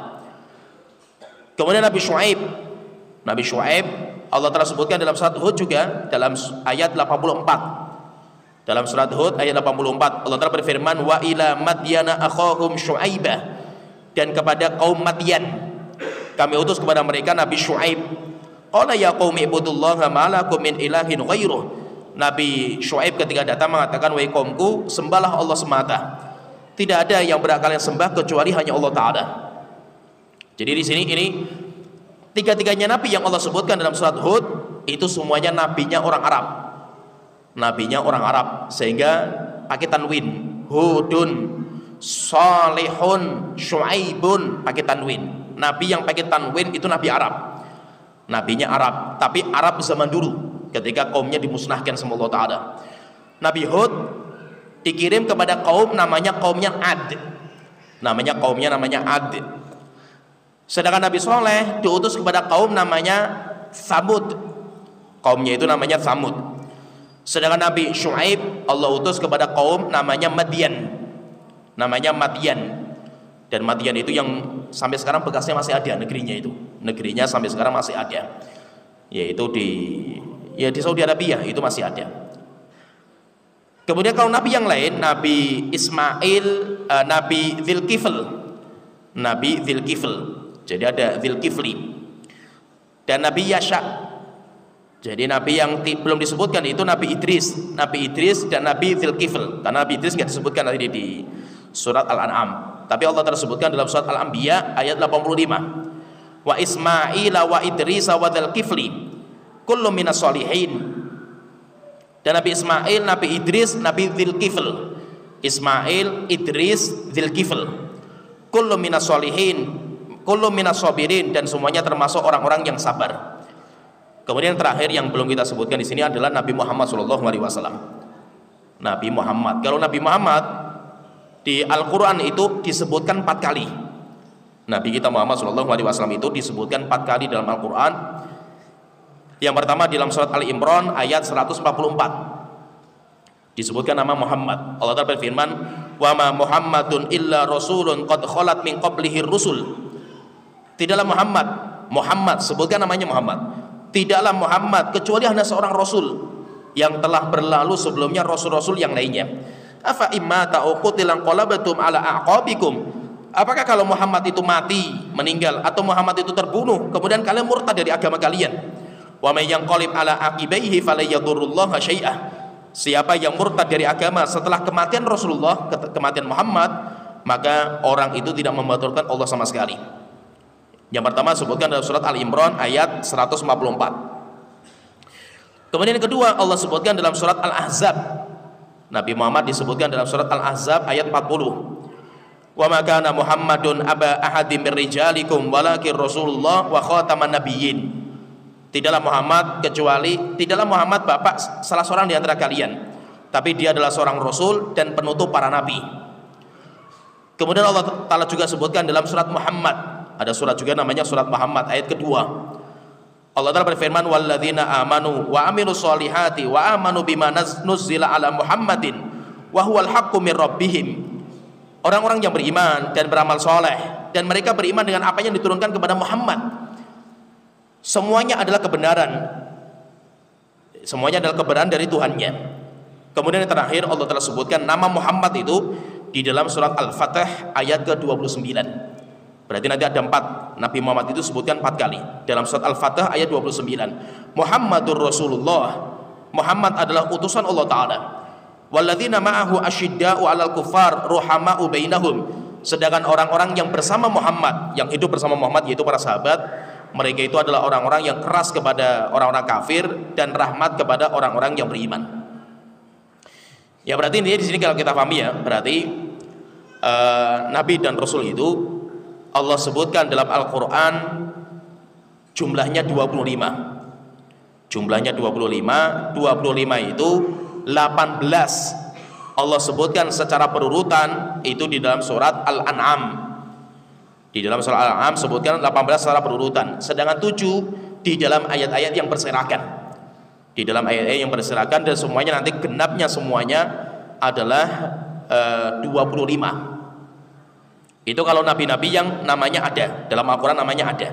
Kemudian Nabi Syuaib Allah telah sebutkan dalam surat Hud juga dalam ayat 84. Dalam surat Hud ayat 84 Allah telah berfirman, wa ila madyana akhahum Syuaibah. Dan kepada kaum Madyan kami utus kepada mereka Nabi Syuaib. Qala ya qaumi ibudullaha ma lakum min ilahin ghairuh. Nabi Syuaib ketika datang mengatakan, wahai kaumku, sembahlah Allah semata. Tidak ada yang berhak kalian sembah kecuali hanya Allah Ta'ala. Jadi di sini ini tiga-tiganya nabi yang Allah sebutkan dalam surat Hud itu semuanya nabinya orang Arab. Nabinya orang Arab sehingga pakai tanwin. Hudun, Salihun, Syuaibun pakai tanwin. Nabi yang pakai tanwin itu nabi Arab. Nabinya Arab, tapi Arab zaman dulu ketika kaumnya dimusnahkan sama Allah Ta'ala. Nabi Hud dikirim kepada kaum namanya kaumnya Ad. Namanya Ad. Sedangkan Nabi Soleh diutus kepada kaum namanya Thamud. Kaumnya itu namanya Thamud. Sedangkan Nabi Syuaib Allah utus kepada kaum namanya Madyan. Namanya Madyan. Dan Madyan itu yang sampai sekarang bekasnya masih ada negerinya itu. Negerinya sampai sekarang masih ada. Yaitu di Saudi Arabia itu masih ada. Kemudian kalau nabi yang lain, Nabi Ismail, Nabi Dzulkifl. Jadi ada Dzulkifli. Dan Nabi Yasha. Jadi nabi yang belum disebutkan itu Nabi Idris dan Nabi Dzulkifl. Karena Nabi Idris enggak disebutkan tadi di surat Al-An'am. Tapi Allah tersebutkan dalam surat Al-Anbiya ayat 85. Wa Ismail wa Idris wa Dzulkifli kullu minas sholihin. Dan Nabi Ismail, Nabi Idris, Nabi Dzulkifl. Ismail, Idris, Dzulkifl. Kullu minas sholihin, kullu minas sabirin, dan semuanya termasuk orang-orang yang sabar. Kemudian terakhir yang belum kita sebutkan di sini adalah Nabi Muhammad SAW. Nabi Muhammad. Kalau Nabi Muhammad di Al-Quran itu disebutkan 4 kali. Nabi kita Muhammad SAW itu disebutkan 4 kali dalam Al-Quran. Yang pertama di dalam surat Ali Imran ayat 144 disebutkan nama Muhammad. Allah Ta'ala berfirman, wa ma Muhammadun illa rasulun qad khalat min qablihi rusul. Tidaklah Muhammad sebutkan namanya Muhammad. Tidaklah Muhammad kecuali hanya seorang rasul yang telah berlalu sebelumnya rasul-rasul yang lainnya. Afa imma ta'uqutilan qalabatum ala aqabikum. Apakah kalau Muhammad itu mati, meninggal, atau Muhammad itu terbunuh, kemudian kalian murtad dari agama kalian? Wa may yanqalib ala aqibaihi fala yadurrullaha syai'ah. Siapa yang murtad dari agama setelah kematian Rasulullah, kematian Muhammad, maka orang itu tidak membatalkan Allah sama sekali. Yang pertama sebutkan dalam surat Al-Imran ayat 144. Kemudian yang kedua Allah sebutkan dalam surat Al-Ahzab. Nabi Muhammad disebutkan dalam surat Al-Ahzab ayat 40. Wa ma kana Muhammadun aba ahadin min rijalikum walakin Rasulullah wa khataman nabiyyin. Tidaklah Muhammad bapak salah seorang di antara kalian, tapi dia adalah seorang rasul dan penutup para nabi. Kemudian Allah Ta'ala juga sebutkan dalam surat Muhammad, ada surat juga namanya surat Muhammad ayat kedua. Allah Ta'ala berfirman, walladzina amanu wa amilus solihati wa amanu bima nuzzila ala Muhammadin wa huwal haqqu min rabbihim. Orang-orang yang beriman dan beramal soleh, dan mereka beriman dengan apa yang diturunkan kepada Muhammad, semuanya adalah kebenaran. Semuanya adalah kebenaran dari Tuhannya. Kemudian yang terakhir Allah telah sebutkan nama Muhammad itu di dalam surat Al-Fatih ayat ke-29. Berarti nanti ada 4. Nabi Muhammad itu sebutkan 4 kali dalam surat Al-Fatih ayat 29. Muhammadur Rasulullah, Muhammad adalah utusan Allah Ta'ala. Walladzina ma'ahu asyidda'u 'alal kuffar ruhama'u bainahum. Sedangkan orang-orang yang bersama Muhammad, yang hidup bersama Muhammad, yaitu para sahabat, mereka itu adalah orang-orang yang keras kepada orang-orang kafir dan rahmat kepada orang-orang yang beriman. Ya berarti intinya di sini kalau kita pahami ya, berarti Nabi dan Rasul itu Allah sebutkan dalam Al-Quran jumlahnya 25. Jumlahnya 25 itu 18 Allah sebutkan secara berurutan itu di dalam surat Al-An'am. Di dalam surah Al-An'am sebutkan 18 secara berurutan, sedangkan 7 di dalam ayat-ayat yang berserakan. Di dalam ayat-ayat yang berserakan, dan semuanya nanti genapnya semuanya adalah 25. Itu kalau nabi-nabi yang namanya ada dalam Al-Quran, namanya ada.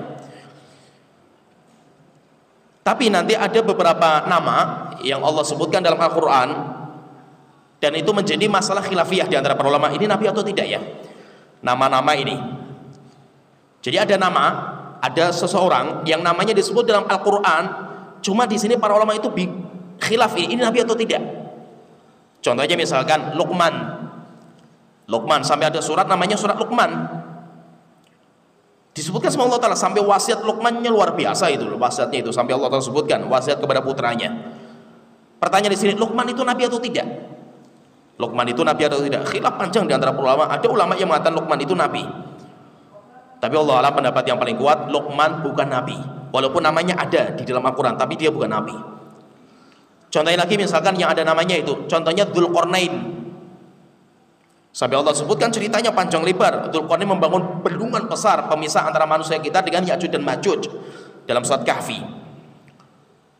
Tapi nanti ada beberapa nama yang Allah sebutkan dalam Al-Quran, dan itu menjadi masalah khilafiyah di antara para ulama, ini nabi atau tidak ya nama-nama ini. Jadi ada seseorang yang namanya disebut dalam Al-Quran, cuma di sini para ulama itu khilaf ini nabi atau tidak. Contohnya misalkan Luqman, sampai ada surat namanya surat Luqman. Disebutkan sama Allah Ta'ala, sampai wasiat Luqmannya luar biasa itu, wasiatnya itu sampai Allah Ta'ala sebutkan wasiat kepada putranya. Pertanyaan di sini, Luqman itu nabi atau tidak? Luqman itu nabi atau tidak? Khilaf panjang di antara ulama. Ada ulama yang mengatakan Luqman itu nabi. Tapi Allah Ta'ala pendapat yang paling kuat, Luqman bukan nabi. Walaupun namanya ada di dalam Al-Quran, tapi dia bukan nabi. Contohnya lagi misalkan yang ada namanya itu, contohnya Dzulqarnain. Sampai Allah sebutkan ceritanya panjang lebar. Dzulqarnain membangun bendungan besar pemisah antara manusia kita dengan Ya'juj dan Ma'juj dalam surat Kahfi.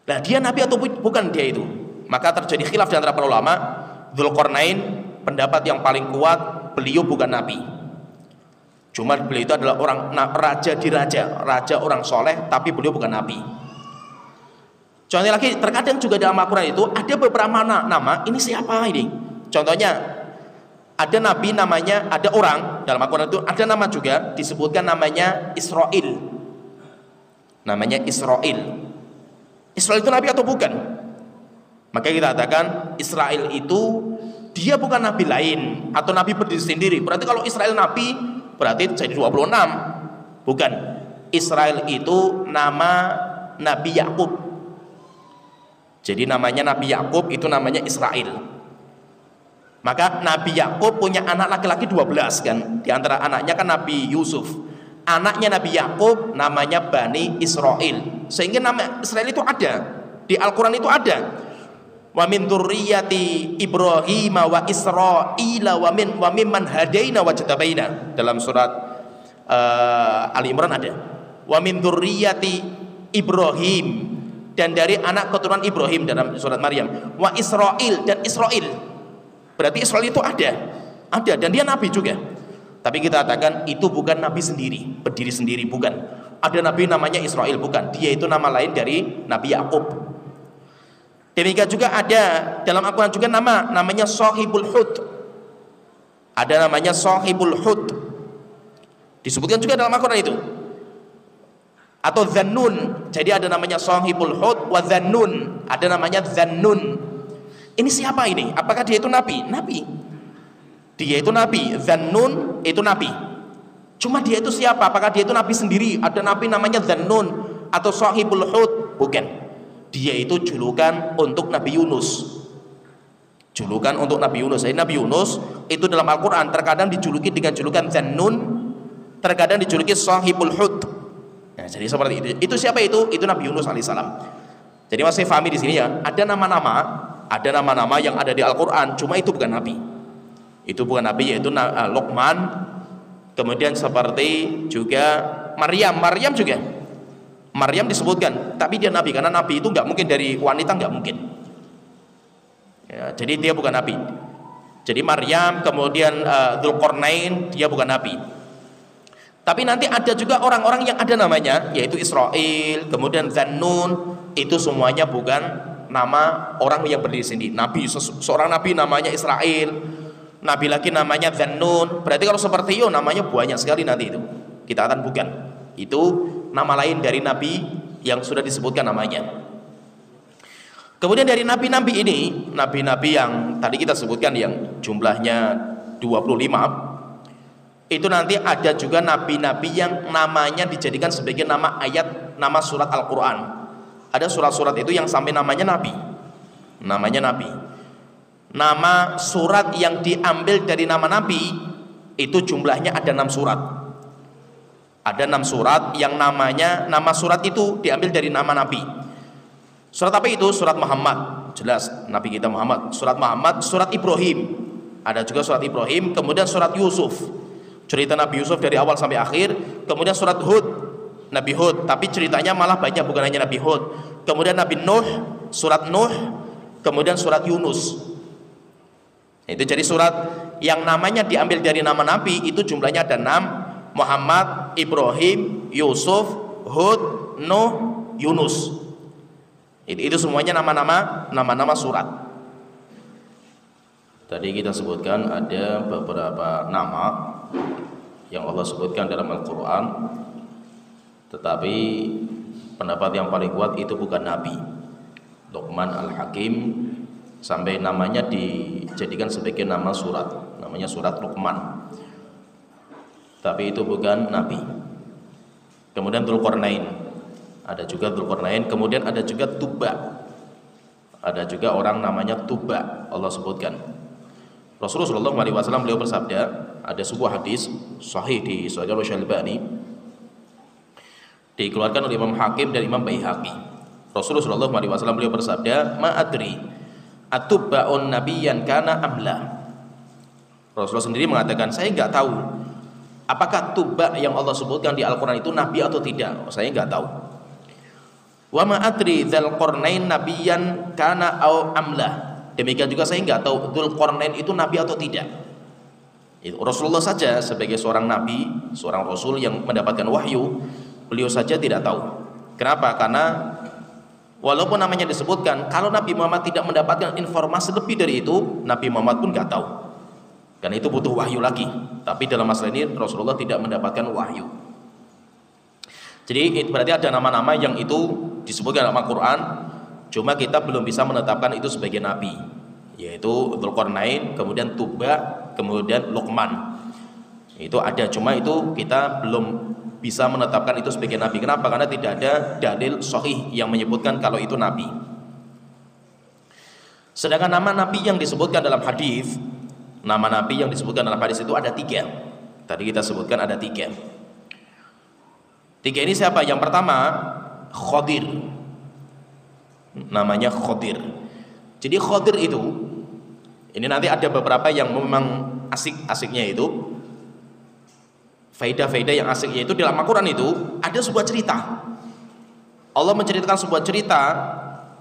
Nah, dia nabi atau bukan dia itu? Maka terjadi khilaf di antara para ulama. Dzulqarnain pendapat yang paling kuat, beliau bukan nabi. Cuma beliau itu adalah orang raja orang soleh, tapi beliau bukan nabi. Contohnya lagi, terkadang juga dalam Al-Quran itu ada beberapa nama, ini siapa ini? Contohnya ada nabi namanya, ada orang dalam Al-Quran itu ada nama juga disebutkan namanya Israel. Namanya Israel. Israel itu nabi atau bukan? Maka kita katakan Israel itu dia bukan nabi lain atau nabi berdiri sendiri. Berarti kalau Israel nabi berarti jadi 26. Bukan. Israel itu nama Nabi Yakub. Jadi namanya Nabi Yakub itu namanya Israel. Maka Nabi Yakub punya anak laki-laki 12 kan. Di antara anaknya kan Nabi Yusuf. Anaknya Nabi Yakub namanya Bani Israel. Sehingga nama Israel itu ada. Di Al-Quran itu ada. Wa min dzurriyyati Ibrahim wa Israila wa mimman hadaina wa jatabaina dalam surat Ali Imran ada. Wa min dzurriyyati Ibrahim, dan dari anak keturunan Ibrahim dalam surat Maryam. Wa Israil, dan Israil. Berarti Israil itu ada dan dia nabi juga. Tapi kita katakan itu bukan nabi sendiri, berdiri sendiri, bukan. Ada nabi namanya Israil, bukan. Dia itu nama lain dari Nabi Yakub. Demikian juga ada dalam Al-Quran juga namanya Sahibul Hud. Ada namanya Sahibul Hud. Disebutkan juga dalam Al-Quran itu. Atau Dzannun. Jadi ada namanya Sahibul Hud wa Dzannun. Ada namanya Dzannun. Ini siapa ini? Apakah dia itu nabi? Nabi. Dia itu nabi. Dzannun itu nabi. Cuma dia itu siapa? Apakah dia itu nabi sendiri? Ada nabi namanya Dzannun atau Sahibul Hud? Bukan. Dia itu julukan untuk Nabi Yunus. Julukan untuk Nabi Yunus. Jadi Nabi Yunus itu dalam Al-Quran terkadang dijuluki dengan julukan Dzannun, terkadang dijuluki Sahibul Hud. Nah, jadi seperti itu. Itu siapa itu? Itu Nabi Yunus alaihissalam. Jadi masih fahami di sini ya. Ada nama-nama yang ada di Al-Quran, cuma itu bukan nabi. Itu bukan nabi, yaitu Luqman. Kemudian seperti juga Maryam juga. Maryam disebutkan, tapi dia nabi, karena nabi itu nggak mungkin dari wanita, nggak mungkin. Ya, jadi dia bukan nabi. Jadi Maryam, kemudian Dzulqarnain, dia bukan nabi. Tapi nanti ada juga orang-orang yang ada namanya, yaitu Israil, kemudian Dzannun. Itu semuanya bukan nama orang yang berdiri sendiri. Nabi, seorang nabi namanya Israil, nabi lagi namanya Dzannun. Berarti kalau seperti itu namanya banyak sekali nanti itu. Kita akan bukan. Itu nama lain dari nabi yang sudah disebutkan namanya. Kemudian dari nabi-nabi ini, nabi-nabi yang tadi kita sebutkan yang jumlahnya 25, itu nanti ada juga nabi-nabi yang namanya dijadikan sebagai nama ayat, nama surat Al-Quran. Ada surat-surat itu yang sampai namanya nabi. Namanya nabi. Nama surat yang diambil dari nama nabi itu jumlahnya ada 6 surat. Ada 6 surat yang namanya, nama surat itu diambil dari nama nabi. Surat apa itu? Surat Muhammad. Jelas nabi kita Muhammad. Surat Muhammad, surat Ibrahim. Ada juga surat Ibrahim, kemudian surat Yusuf. Cerita Nabi Yusuf dari awal sampai akhir. Kemudian surat Hud, Nabi Hud, tapi ceritanya malah banyak, bukan hanya Nabi Hud. Kemudian Nabi Nuh, surat Nuh, kemudian surat Yunus. Itu jadi surat yang namanya diambil dari nama Nabi itu jumlahnya ada 6. Muhammad, Ibrahim, Yusuf, Hud, Nuh, Yunus. Itu semuanya nama-nama surat. Tadi kita sebutkan ada beberapa nama yang Allah sebutkan dalam Al-Quran, tetapi pendapat yang paling kuat itu bukan nabi. Luqman Al-Hakim sampai namanya dijadikan sebagai nama surat, namanya surat Luqman, tapi itu bukan nabi. Kemudian Dzulqarnain, ada juga Dzulqarnain. Kemudian ada juga Tuba, ada juga orang namanya Tuba, Allah sebutkan. Rasulullah SAW beliau bersabda, ada sebuah hadis sahih di Sahih Al-Syalbani, dikeluarkan oleh Imam Hakim dan Imam Baihaqi. Rasulullah SAW beliau bersabda, ma adri atubba'un nabiyyan kana amla. Rasulullah sendiri mengatakan, saya enggak tahu apakah Tuba yang Allah sebutkan di Al-Quran itu nabi atau tidak. Saya enggak tahu. Wa ma adri Dzulqarnain nabiyyan kana au amla. Demikian juga saya enggak tahu Dzulqarnain itu nabi atau tidak. Itu Rasulullah saja sebagai seorang nabi, seorang rasul yang mendapatkan wahyu, beliau saja tidak tahu. Kenapa? Karena walaupun namanya disebutkan, kalau Nabi Muhammad tidak mendapatkan informasi lebih dari itu, Nabi Muhammad pun nggak tahu. Karena itu butuh wahyu lagi. Tapi dalam masalah ini Rasulullah tidak mendapatkan wahyu. Jadi itu berarti ada nama-nama yang itu disebutkan dalam Al-Quran, cuma kita belum bisa menetapkan itu sebagai nabi, yaitu Dzulqarnain, kemudian Tuba, kemudian Luqman. Itu ada, cuma itu kita belum bisa menetapkan itu sebagai nabi. Kenapa? Karena tidak ada dalil sahih yang menyebutkan kalau itu nabi. Sedangkan nama nabi yang disebutkan dalam hadis, nama nabi yang disebutkan dalam hadis itu ada 3. Tadi kita sebutkan ada 3. 3 ini siapa? Yang pertama Khadir, namanya Khadir. Jadi Khadir itu, ini nanti ada beberapa yang memang asik-asiknya itu. faedah-faedah yang asik, yaitu dalam Al-Quran itu ada sebuah cerita. Allah menceritakan sebuah cerita,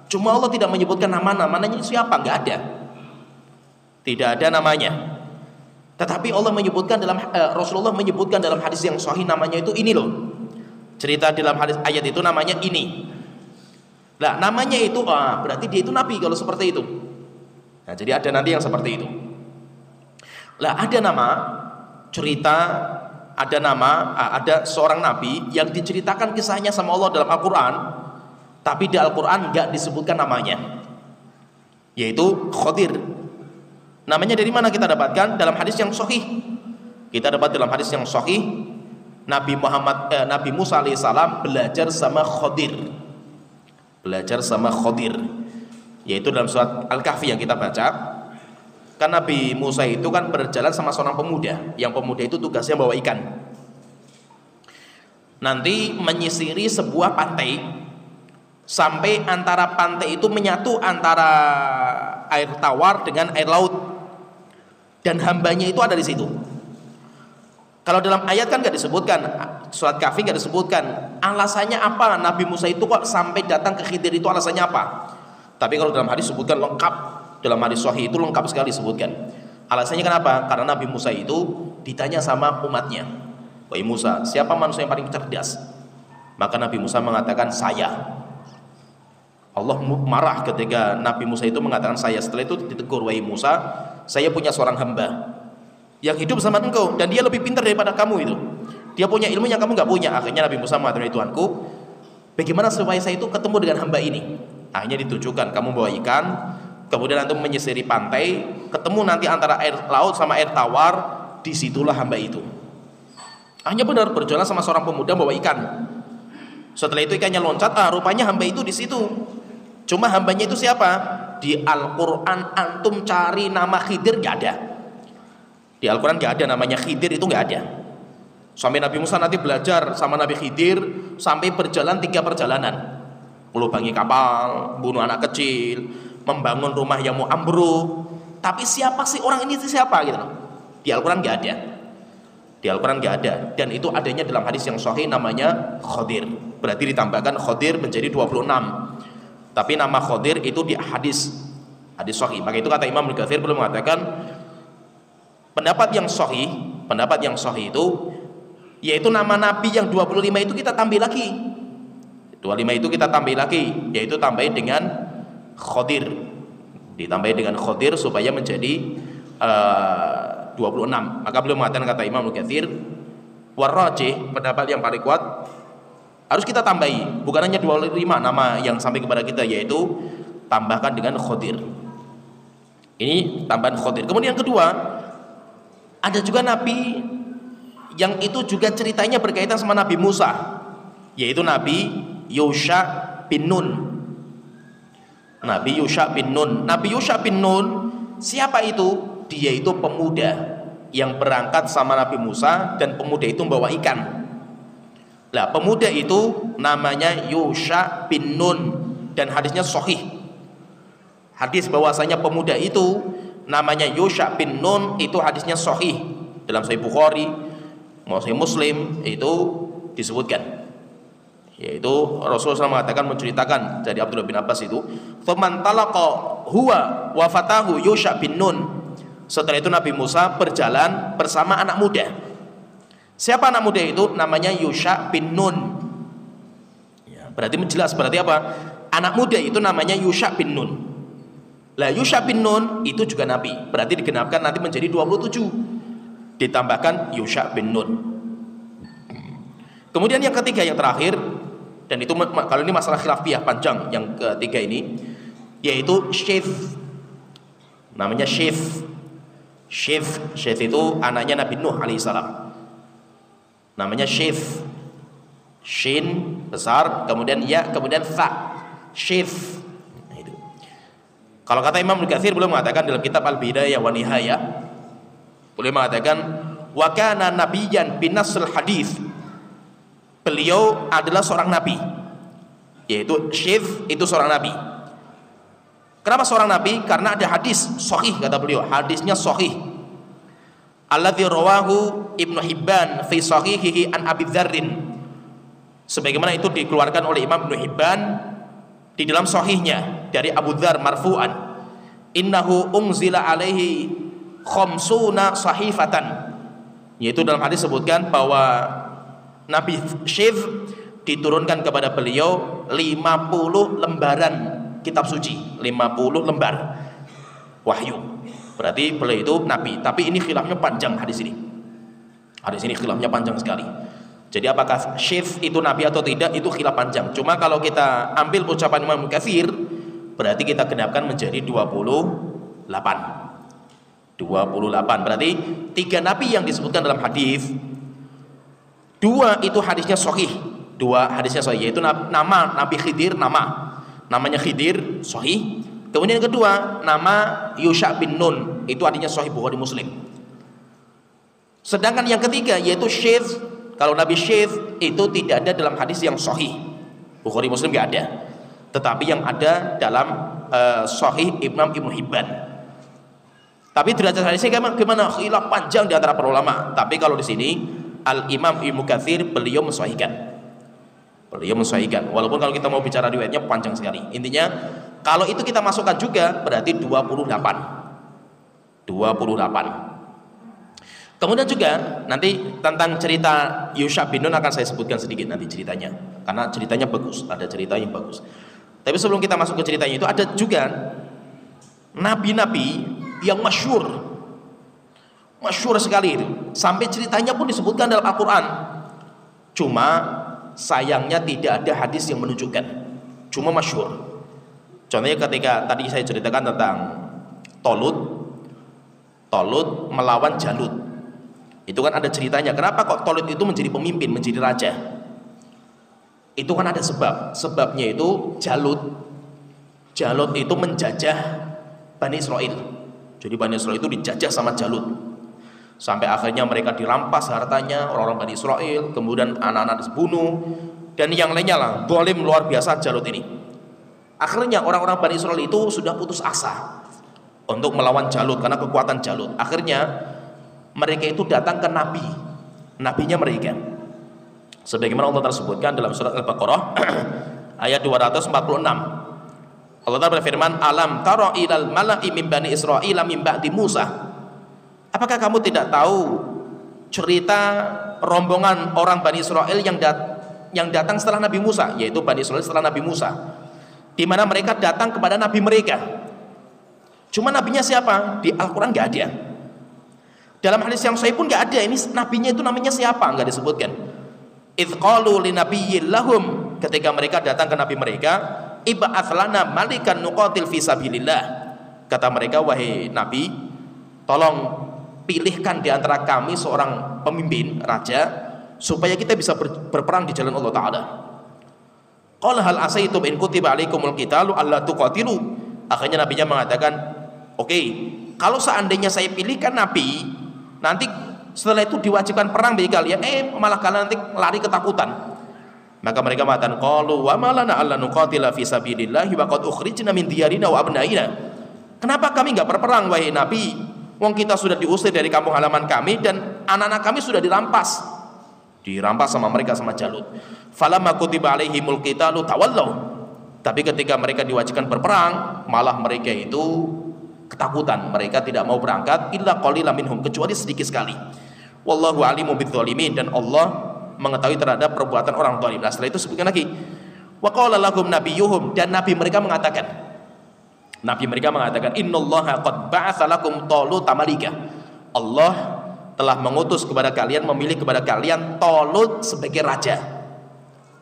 cuma Allah tidak menyebutkan namanya siapa, nggak ada, tidak ada namanya. Tetapi Allah menyebutkan Rasulullah menyebutkan dalam hadis yang sahih namanya itu ini loh. Cerita dalam hadis ayat itu namanya ini. Nah, namanya itu berarti dia itu nabi kalau seperti itu. Nah, jadi ada nanti yang seperti itu. Lah, ada nama cerita, ada seorang nabi yang diceritakan kisahnya sama Allah dalam Al-Qur'an, tapi di Al-Qur'an enggak disebutkan namanya. Yaitu Khadir. Namanya dari mana kita dapatkan? Dalam hadis yang sahih. Kita dapat dalam hadis yang sahih, Nabi Musa alaihissalam belajar sama Khadir. Belajar sama Khadir. Yaitu dalam surat Al-Kahfi yang kita baca. Kan Nabi Musa itu kan berjalan sama seorang pemuda. Yang pemuda itu tugasnya bawa ikan. Nanti menyisiri sebuah pantai, sampai antara pantai itu menyatu antara air tawar dengan air laut. Dan hambanya itu ada di situ. Kalau dalam ayat kan nggak disebutkan, surat Kahfi nggak disebutkan alasannya apa Nabi Musa itu kok sampai datang ke Khidir, itu alasannya apa. Tapi kalau dalam hadis sebutkan lengkap, dalam hadis sahih itu lengkap sekali disebutkan. Alasannya kenapa? Karena Nabi Musa itu ditanya sama umatnya, wahai Musa, siapa manusia yang paling cerdas? Maka Nabi Musa mengatakan saya. Allah marah ketika Nabi Musa itu mengatakan saya. Setelah itu ditegur, wahai Musa, saya punya seorang hamba yang hidup sama engkau dan dia lebih pintar daripada kamu itu. Dia punya ilmu yang kamu nggak punya. Akhirnya Nabi Musa mengatakan, Tuhanku, bagaimana supaya saya itu ketemu dengan hamba ini? Akhirnya ditunjukkan, kamu bawa ikan, kemudian nanti menyisiri pantai, ketemu nanti antara air laut sama air tawar, disitulah hamba itu. Akhirnya benar berjalan sama seorang pemuda bawa ikan. Setelah itu ikannya loncat, rupanya hamba itu di situ. Cuma hambanya itu siapa? Di Al-Quran antum cari nama Khidir nggak ada. Di Al-Quran nggak ada namanya Khidir, itu nggak ada. Sampai Nabi Musa nanti belajar sama Nabi Khidir sampai berjalan 3 perjalanan, melubangi kapal, bunuh anak kecil, membangun rumah yang mau ambruk. Tapi siapa sih orang ini, siapa gitu loh? Di Al-Quran nggak ada. Di Al-Quran nggak ada. Dan itu adanya dalam hadis yang sahih namanya Khadir. Berarti ditambahkan Khadir menjadi 26. Tapi nama Khadir itu di hadis sahih. Maka itu kata Imam Ibnu Katsir belum mengatakan pendapat yang sahih itu yaitu nama nabi yang 25 itu kita tambah lagi. 25 itu kita tambah lagi, yaitu tambah dengan Khadir. Ditambah dengan Khadir supaya menjadi 26. Maka belum mengatakan kata Imam Ibnu Katsir warrajih, pendapat yang paling kuat harus kita tambahi, bukan hanya 25 nama yang sampai kepada kita, yaitu tambahkan dengan Khadir. Ini tambahan Khadir. Kemudian yang kedua, ada juga nabi yang itu juga ceritanya berkaitan sama Nabi Musa, yaitu Nabi Yusha bin Nun. Nabi Yusha bin Nun. Nabi Yusha bin Nun siapa itu? Dia itu pemuda yang berangkat sama Nabi Musa, dan pemuda itu membawa ikan. Lah, pemuda itu namanya Yusha bin Nun, dan hadisnya sahih. Hadis bahwasanya pemuda itu namanya Yusha bin Nun itu hadisnya sahih dalam Sahih Bukhari, Sahih Muslim itu disebutkan. Yaitu Rasulullah SAW mengatakan, menceritakan dari Abdullah bin Abbas itu, "Faman talaqa huwa wa fatahu Yusha bin Nun." Setelah itu Nabi Musa berjalan bersama anak muda. Siapa anak muda itu? Namanya Yusha bin Nun. Ya, berarti menjelas, berarti apa? Anak muda itu namanya Yusha bin Nun. Lah, Yusha bin Nun itu juga nabi. Berarti digenapkan nanti menjadi 27. Ditambahkan Yusha bin Nun. Kemudian yang ketiga, yang terakhir, dan itu kalau ini masalah khilafiyah panjang, yang ketiga ini yaitu Syith. Namanya Syith. Syith itu anaknya Nabi Nuh alaihissalam. Namanya Syith. Shin besar, kemudian ya, kemudian tha. Syith. Nah, itu. Kalau kata Imam Ibnu Katsir belum mengatakan dalam kitab Al-Bidayah wa Nihayah, boleh mengatakan wa kana nabiyyan binasl hadis. Beliau adalah seorang nabi. Yaitu Syith itu seorang nabi. Kenapa seorang nabi? Karena ada hadis sahih, kata beliau, hadisnya sahih. alladzi rawahu Ibnu Hibban fi sahihihi an Abi Dzarrin, sebagaimana itu dikeluarkan oleh Imam Ibnu Hibban di dalam sahihnya dari Abu Dzar marfu'an, innahu unzila alaihi khamsuna sahifatan, yaitu dalam hadis sebutkan bahwa Nabi Syif diturunkan kepada beliau 50 lembaran kitab suci, 50 lembar wahyu. Berarti beliau itu nabi, tapi ini khilafnya panjang hadis ini. Hadis ini khilafnya panjang sekali. Jadi apakah Syif itu nabi atau tidak, itu khilaf panjang. Cuma kalau kita ambil ucapan Imam Katsir, berarti kita genapkan menjadi 28. 28. Berarti 3 nabi yang disebutkan dalam hadis, 2 itu hadisnya sahih. 2 hadisnya sahih, yaitu nama Nabi Khidir, namanya Khidir, sahih. Kemudian yang kedua, nama Yusha bin Nun, itu artinya sahih Bukhari Muslim. Sedangkan yang ketiga yaitu Syif, kalau Nabi Syif itu tidak ada dalam hadis yang sahih Bukhari Muslim, nggak ada, tetapi yang ada dalam sahih Imam Ibnu Hibban. Tapi derajat hadisnya gimana? Khilaf panjang di antara para ulama. Tapi kalau di sini Al Imam Ibnu Katsir beliau mensahihkan. Walaupun kalau kita mau bicara riwayatnya panjang sekali. Intinya kalau itu kita masukkan juga berarti 28. Kemudian juga nanti tentang cerita Yusha bin Nun akan saya sebutkan sedikit nanti ceritanya, karena ceritanya bagus, ada cerita yang bagus. Tapi sebelum kita masuk ke ceritanya itu, ada juga nabi-nabi yang masyhur sekali itu, sampai ceritanya pun disebutkan dalam Al-Quran. Cuma sayangnya tidak ada hadis yang menunjukkan, cuma masyhur. Contohnya ketika tadi saya ceritakan tentang Tolut melawan Jalut, itu kan ada ceritanya. Kenapa kok Tolut itu menjadi pemimpin, menjadi raja? Itu kan ada sebabnya itu Jalut itu menjajah Bani Israel. Jadi Bani Israel itu dijajah sama Jalut, sampai akhirnya mereka dirampas hartanya orang-orang Bani Israel, kemudian anak-anak dibunuh, dan yang lainnya lah, zalim luar biasa Jalut ini. Akhirnya orang-orang Bani Israel itu sudah putus asa untuk melawan Jalut karena kekuatan Jalut. Akhirnya mereka itu datang ke nabinya mereka, sebagaimana Allah tersebutkan dalam surat Al-Baqarah ayat 246. Allah Ta'ala berfirman, alam tara ilal mala'i min bani Israil min ba'di Musa, apakah kamu tidak tahu cerita rombongan orang Bani Israel yang datang setelah Nabi Musa, yaitu Bani Israel setelah Nabi Musa, di mana mereka datang kepada nabi mereka. Cuma nabinya siapa? Di Al-Quran nggak ada. Dalam hadis yang sahih pun nggak ada. Ini nabinya itu namanya siapa? Nggak disebutkan. Idz qalu li nabiyyin lahum, ketika mereka datang ke nabi mereka, ib'ats lana malikan nuqatil fi sabilillah. Kata mereka, wahai nabi, tolong pilihkan di antara kami seorang pemimpin, raja, supaya kita bisa berperang di jalan Allah Ta'ala. Qala hal asaitum in kutiba alaikumul qitalu alla tuqatilu. Akhirnya nabinya mengatakan, oke, kalau seandainya saya pilihkan nabi, nanti setelah itu diwajibkan perang bagi kalian, malah kalian nanti lari ketakutan. Maka mereka mengatakan, qalu wa ma lana alla nuqatila fi sabilillah wa qad ukhrijna min diyarina wa abnaina. Kenapa kami enggak berperang wahai nabi? Wong kita sudah diusir dari kampung halaman kami dan anak-anak kami sudah dirampas sama mereka, sama Jalut. Falamma kutiba alaihimul qitalu tawallaw. Tapi ketika mereka diwajibkan berperang, malah mereka itu ketakutan, mereka tidak mau berangkat. Illa qalilan minhum, kecuali sedikit sekali. Wallahu alimu bidzalimin, dan Allah mengetahui terhadap perbuatan orang zalim. Nah, setelah itu sebutkan lagi, wa qala lahum nabiyuhum, dan nabi mereka mengatakan, innallaha qad ba'atsa lakum taluta malika. Allah telah mengutus kepada kalian, memilih kepada kalian Tolut sebagai raja.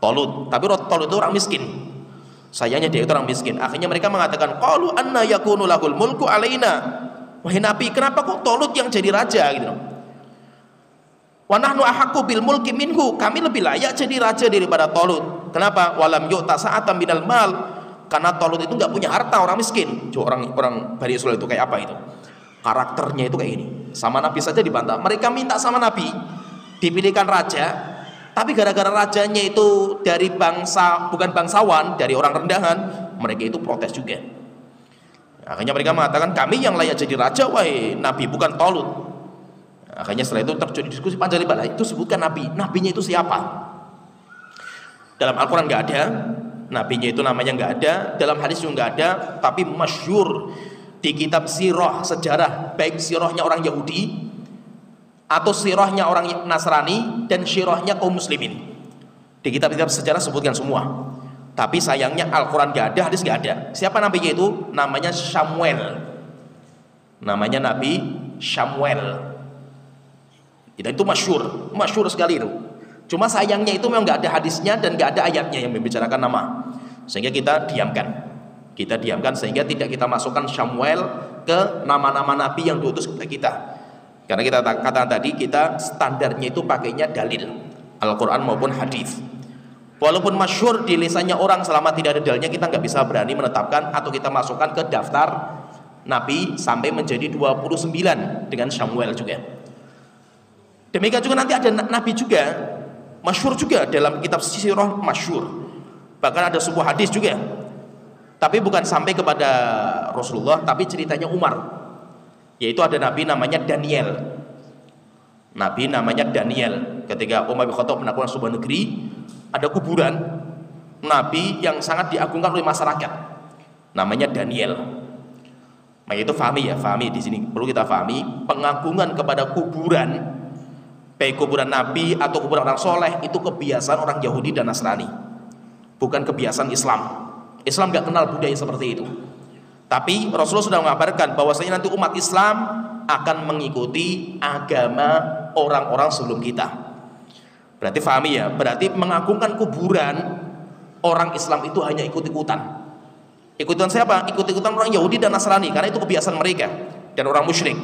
Tolut, tapi Tolut itu orang miskin. Sayangnya dia itu orang miskin. Akhirnya mereka mengatakan, qalu anna yakunu lahul mulku alaina. Wahai nabi, kenapa kok Tolut yang jadi raja gitu? Wa nahnu ahaqqu bil mulki minhu, kami lebih layak jadi raja daripada Tolut. Kenapa? Walam yu'ta sa'atan minal mal, karena Tolut itu enggak punya harta, orang miskin. Coba orang Bani Israil itu kayak apa itu? Karakternya itu kayak ini. Sama nabi saja dibantah. Mereka minta sama nabi dipilihkan raja, tapi gara-gara rajanya itu dari bangsa, bukan bangsawan, dari orang rendahan, mereka itu protes juga. Akhirnya mereka mengatakan, kami yang layak jadi raja wahai nabi, bukan Tolut. Akhirnya setelah itu terjadi diskusi panjang lebar. Itu sebutkan nabi, nabinya itu siapa? Dalam Al-Quran nggak ada, nabinya itu namanya nggak ada, dalam hadis juga nggak ada, tapi masyhur di kitab sirah sejarah, baik sirahnya orang Yahudi atau sirahnya orang Nasrani dan sirahnya kaum muslimin. Di kitab-kitab sejarah sebutkan semua. Tapi sayangnya Al-Quran nggak ada, hadis nggak ada. Siapa nabinya itu? Namanya Samuel. Namanya Nabi Samuel. Itu masyhur, masyhur sekali itu. Cuma sayangnya itu memang nggak ada hadisnya dan nggak ada ayatnya yang membicarakan nama, sehingga kita diamkan sehingga tidak kita masukkan Samuel ke nama-nama nabi yang diutus kepada kita. Karena kita katakan tadi, kita standarnya itu pakainya dalil Al-Quran maupun hadis. Walaupun masyhur di lisannya orang, selama tidak ada dalilnya kita nggak bisa berani menetapkan atau kita masukkan ke daftar nabi sampai menjadi 29 dengan Samuel juga. Demikian juga nanti ada nabi juga masyhur juga dalam kitab sirah, masyhur. Bahkan ada sebuah hadis juga, tapi bukan sampai kepada Rasulullah, tapi ceritanya Umar. Yaitu ada nabi namanya Daniel. Nabi namanya Daniel. Ketika Umar bin Khattab menaklukkan sebuah negeri, ada kuburan nabi yang sangat diagungkan oleh masyarakat. Namanya Daniel. Nah, itu fahami ya, fahami di sini perlu kita fahami, pengagungan kepada kuburan, baik kuburan nabi atau kuburan orang soleh, itu kebiasaan orang Yahudi dan Nasrani, bukan kebiasaan Islam. Islam gak kenal budaya seperti itu. Tapi Rasulullah sudah mengabarkan bahwasanya nanti umat Islam akan mengikuti agama orang-orang sebelum kita. Berarti fahami ya, berarti mengagungkan kuburan orang Islam itu hanya ikut-ikutan. Ikutan siapa? Ikut-ikutan orang Yahudi dan Nasrani, karena itu kebiasaan mereka dan orang musyrik.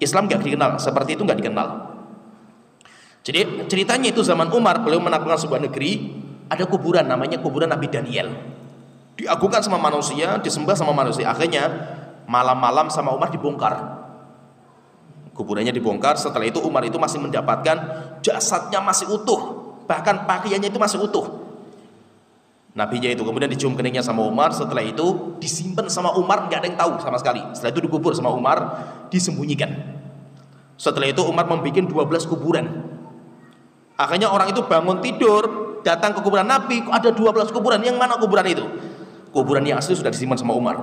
Islam gak dikenal seperti itu, gak dikenal. Jadi ceritanya itu zaman Umar, beliau menaklukkan sebuah negeri, ada kuburan namanya kuburan Nabi Daniel. Diagungkan sama manusia, disembah sama manusia. Akhirnya malam-malam sama Umar dibongkar. Kuburannya dibongkar. Setelah itu Umar itu masih mendapatkan jasadnya masih utuh, bahkan pakaiannya itu masih utuh. Nabinya itu kemudian dicium keningnya sama Umar. Setelah itu disimpan sama Umar, nggak ada yang tahu sama sekali. Setelah itu dikubur sama Umar, disembunyikan. Setelah itu Umar membuat 12 kuburan. Akhirnya orang itu bangun tidur, datang ke kuburan Nabi, kok ada 12 kuburan, yang mana kuburan itu? Kuburan yang asli sudah disimpan sama Umar.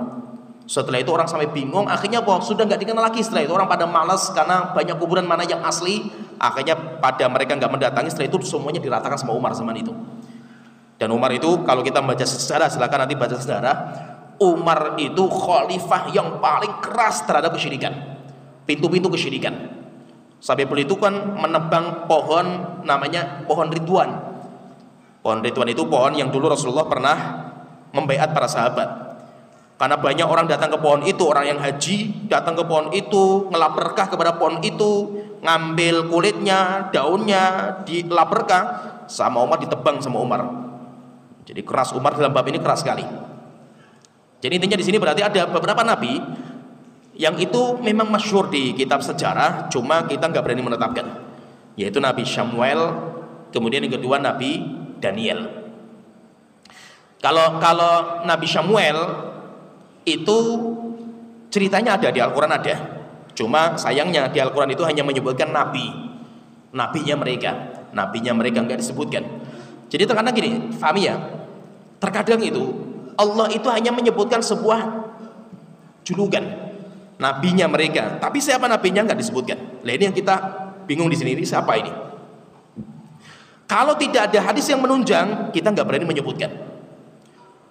Setelah itu orang sampai bingung, akhirnya sudah nggak dikenal lagi. Setelah itu orang pada malas karena banyak kuburan mana yang asli. Akhirnya pada mereka nggak mendatangi. Setelah itu semuanya diratakan sama Umar zaman itu. Dan Umar itu kalau kita membaca sejarah, silakan nanti baca sejarah, Umar itu khalifah yang paling keras terhadap kesyirikan, pintu-pintu kesyirikan. Sampai beliau itu kan menebang pohon namanya pohon Ridwan. Pohon Ridwan itu pohon yang dulu Rasulullah pernah membaiat para sahabat. Karena banyak orang datang ke pohon itu, orang yang haji datang ke pohon itu, ngelap berkah kepada pohon itu, ngambil kulitnya, daunnya, dilap berkah, sama Umar ditebang sama Umar. Jadi keras Umar dalam bab ini, keras sekali. Jadi intinya di sini berarti ada beberapa nabi yang itu memang masyhur di kitab sejarah, cuma kita nggak berani menetapkan. Yaitu Nabi Samuel, kemudian yang kedua Nabi Daniel. Kalau Nabi Samuel itu ceritanya ada di Al-Quran ada, cuma sayangnya di Al-Quran itu hanya menyebutkan nabinya mereka nggak disebutkan. Jadi terkadang gini, faham ya? Terkadang itu Allah itu hanya menyebutkan sebuah julukan nabinya mereka, tapi siapa nabinya nggak disebutkan. Nah ini yang kita bingung di sini, ini siapa ini? Kalau tidak ada hadis yang menunjang, kita nggak berani menyebutkan,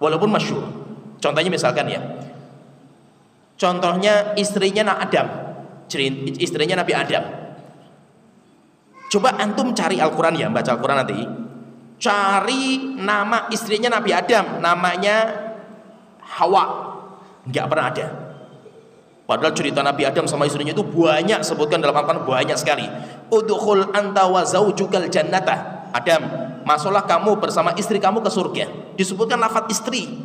walaupun masyhur. Contohnya misalkan ya, contohnya istrinya Adam, istrinya Nabi Adam. Coba antum cari Al-Quran ya, baca Al-Quran nanti, cari nama istrinya Nabi Adam, namanya Hawa, nggak pernah ada. Padahal cerita Nabi Adam sama istrinya itu banyak, sebutkan dalam Al-Quran banyak sekali. Udkhul anta wa zaujukal jannata. Adam, masuklah kamu bersama istri kamu ke surga. Disebutkan lafaz istri.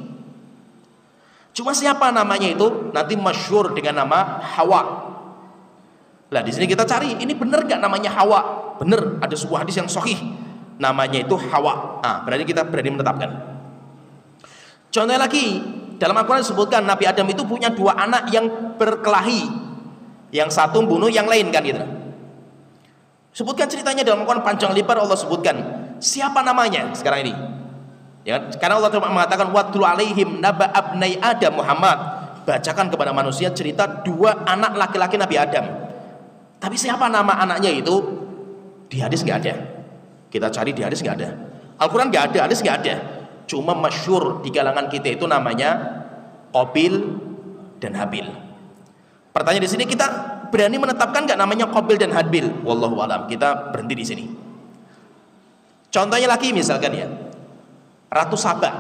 Cuma siapa namanya itu? Nanti masyhur dengan nama Hawa. Lah di sini kita cari, ini benar nggak namanya Hawa? Benar, ada sebuah hadis yang sahih. Namanya itu Hawa. Berarti kita berani menetapkan. Contohnya lagi, dalam Al-Quran disebutkan Nabi Adam itu punya 2 anak yang berkelahi. Yang satu bunuh yang lain kan gitu. Sebutkan ceritanya dalam Al-Quran panjang lebar, Allah sebutkan siapa namanya sekarang ini. Ya, karena Allah mengatakan watlu alaihim naba abnai Adam Muhammad, bacakan kepada manusia cerita dua anak laki-laki Nabi Adam. Tapi siapa nama anaknya itu? Di hadis nggak ada. Kita cari di hadis nggak ada. Al-Quran nggak ada, hadis nggak ada. Cuma masyhur di kalangan kita itu namanya Qabil dan Habil. Pertanyaan di sini, kita berani menetapkan nggak namanya Qabil dan Habil? Wallahu alam. Kita berhenti di sini. Contohnya lagi misalkan ya, Ratu Saba.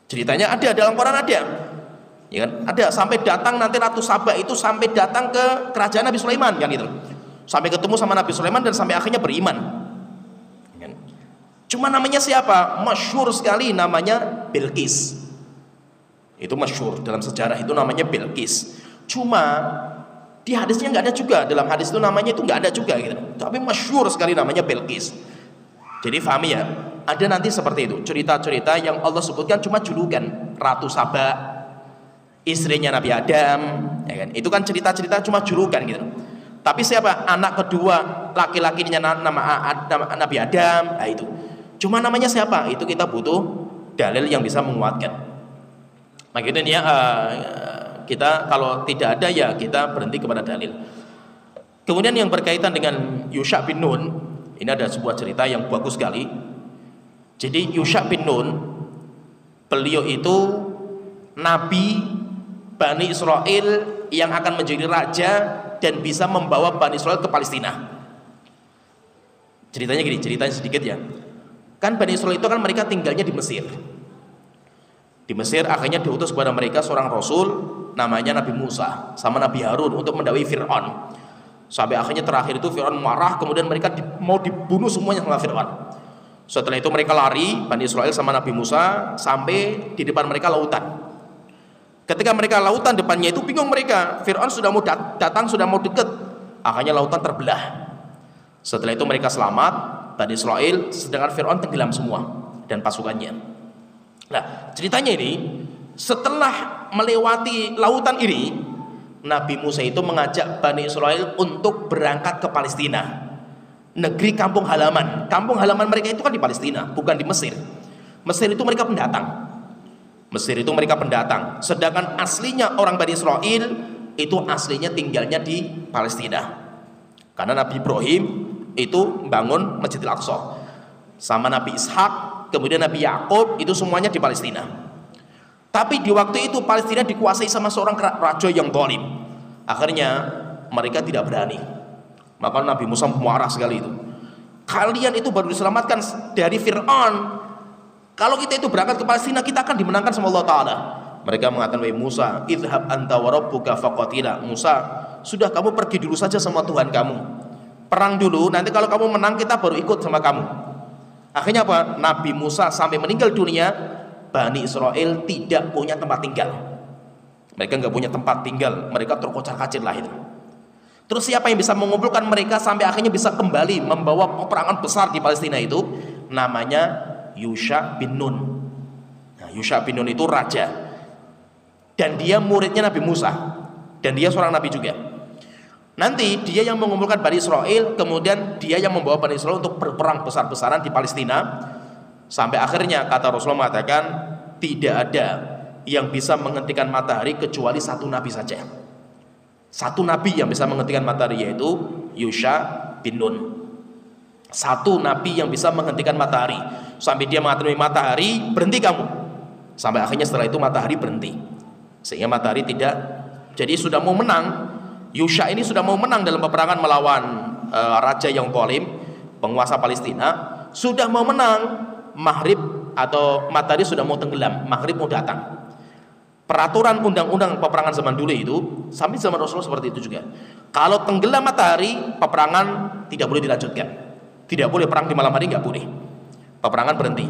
Ceritanya ada dalam Quran, ada. Ya kan? Ada, sampai datang nanti Ratu Saba itu sampai datang ke kerajaan Nabi Sulaiman kan itu. Sampai ketemu sama Nabi Sulaiman dan sampai akhirnya beriman. Ya kan? Cuma namanya siapa? Masyhur sekali namanya Bilqis. Itu masyhur dalam sejarah, itu namanya Bilqis. Cuma di hadisnya nggak ada juga, dalam hadis itu namanya itu nggak ada juga gitu. Tapi masyhur sekali namanya Bilqis. Jadi fahami ya, ada nanti seperti itu cerita-cerita yang Allah sebutkan cuma julukan. Ratu Saba, istrinya Nabi Adam, ya kan? Itu kan cerita-cerita cuma julukan gitu. Tapi siapa anak kedua laki-lakinya nama Nabi Adam? Nah itu. Cuma namanya siapa? Itu kita butuh dalil yang bisa menguatkan. Makanya ya kita kalau tidak ada ya kita berhenti kepada dalil. Kemudian yang berkaitan dengan Yusha bin Nun, ini ada sebuah cerita yang bagus sekali. Jadi Yusha bin Nun, beliau itu nabi Bani Israel yang akan menjadi raja dan bisa membawa Bani Israel ke Palestina. Ceritanya gini, ceritanya sedikit ya. Kan Bani Israel itu kan mereka tinggalnya di Mesir. Di Mesir akhirnya diutus kepada mereka seorang rasul namanya Nabi Musa sama Nabi Harun untuk mendakwahi Fir'aun. Sampai akhirnya terakhir itu Fir'aun marah, kemudian mereka mau dibunuh semuanya sama Fir'aun. Setelah itu mereka lari, Bani Israel sama Nabi Musa, sampai di depan mereka lautan. Ketika mereka lautan depannya itu bingung mereka, Fir'aun sudah mau datang, sudah mau dekat. Akhirnya lautan terbelah. Setelah itu mereka selamat, Bani Israel, sedangkan Fir'aun tenggelam semua dan pasukannya. Nah, ceritanya ini setelah melewati lautan ini, Nabi Musa itu mengajak Bani Israel untuk berangkat ke Palestina, negeri kampung halaman. Kampung halaman mereka itu kan di Palestina, bukan di Mesir. Mesir itu mereka pendatang. Mesir itu mereka pendatang. Sedangkan aslinya orang Bani Israel itu aslinya tinggalnya di Palestina. Karena Nabi Ibrahim itu membangun Masjidil Aqsa. Sama Nabi Ishak, kemudian Nabi Yakub, itu semuanya di Palestina. Tapi di waktu itu Palestina dikuasai sama seorang raja yang zalim. Akhirnya mereka tidak berani. Maka Nabi Musa marah sekali itu. Kalian itu baru diselamatkan dari Fir'aun. Kalau kita itu berangkat ke Palestina, kita akan dimenangkan sama Allah Ta'ala. Mereka mengatakan, wahai Musa, idhab anta wa rabbuka faqatila. Musa, sudah kamu pergi dulu saja sama Tuhan kamu. Perang dulu, nanti kalau kamu menang kita baru ikut sama kamu. Akhirnya apa? Nabi Musa sampai meninggal dunia, Bani Israel tidak punya tempat tinggal. Mereka nggak punya tempat tinggal, mereka terkocar-kacir lah itu. Terus siapa yang bisa mengumpulkan mereka sampai akhirnya bisa kembali membawa peperangan besar di Palestina itu? Namanya Yusha bin Nun. Nah, Yusha bin Nun itu raja, dan dia muridnya Nabi Musa, dan dia seorang nabi juga. Nanti dia yang mengumpulkan Bani Israel, kemudian dia yang membawa Bani Israel untuk berperang besar-besaran di Palestina. Sampai akhirnya kata Rasulullah mengatakan, tidak ada yang bisa menghentikan matahari kecuali satu nabi saja. Satu nabi yang bisa menghentikan matahari, yaitu Yusha bin Nun. Satu nabi yang bisa menghentikan matahari. Sampai dia mengatakan, matahari berhenti kamu. Sampai akhirnya setelah itu matahari berhenti, sehingga matahari tidak. Jadi sudah mau menang, Yusha ini sudah mau menang dalam peperangan melawan raja yang zalim, penguasa Palestina. Sudah mau menang, maghrib atau matahari sudah mau tenggelam, maghrib mau datang. Peraturan undang-undang peperangan zaman dulu itu, sampai zaman Rasulullah seperti itu juga. Kalau tenggelam matahari, peperangan tidak boleh dilanjutkan. Tidak boleh perang di malam hari, nggak boleh. Peperangan berhenti.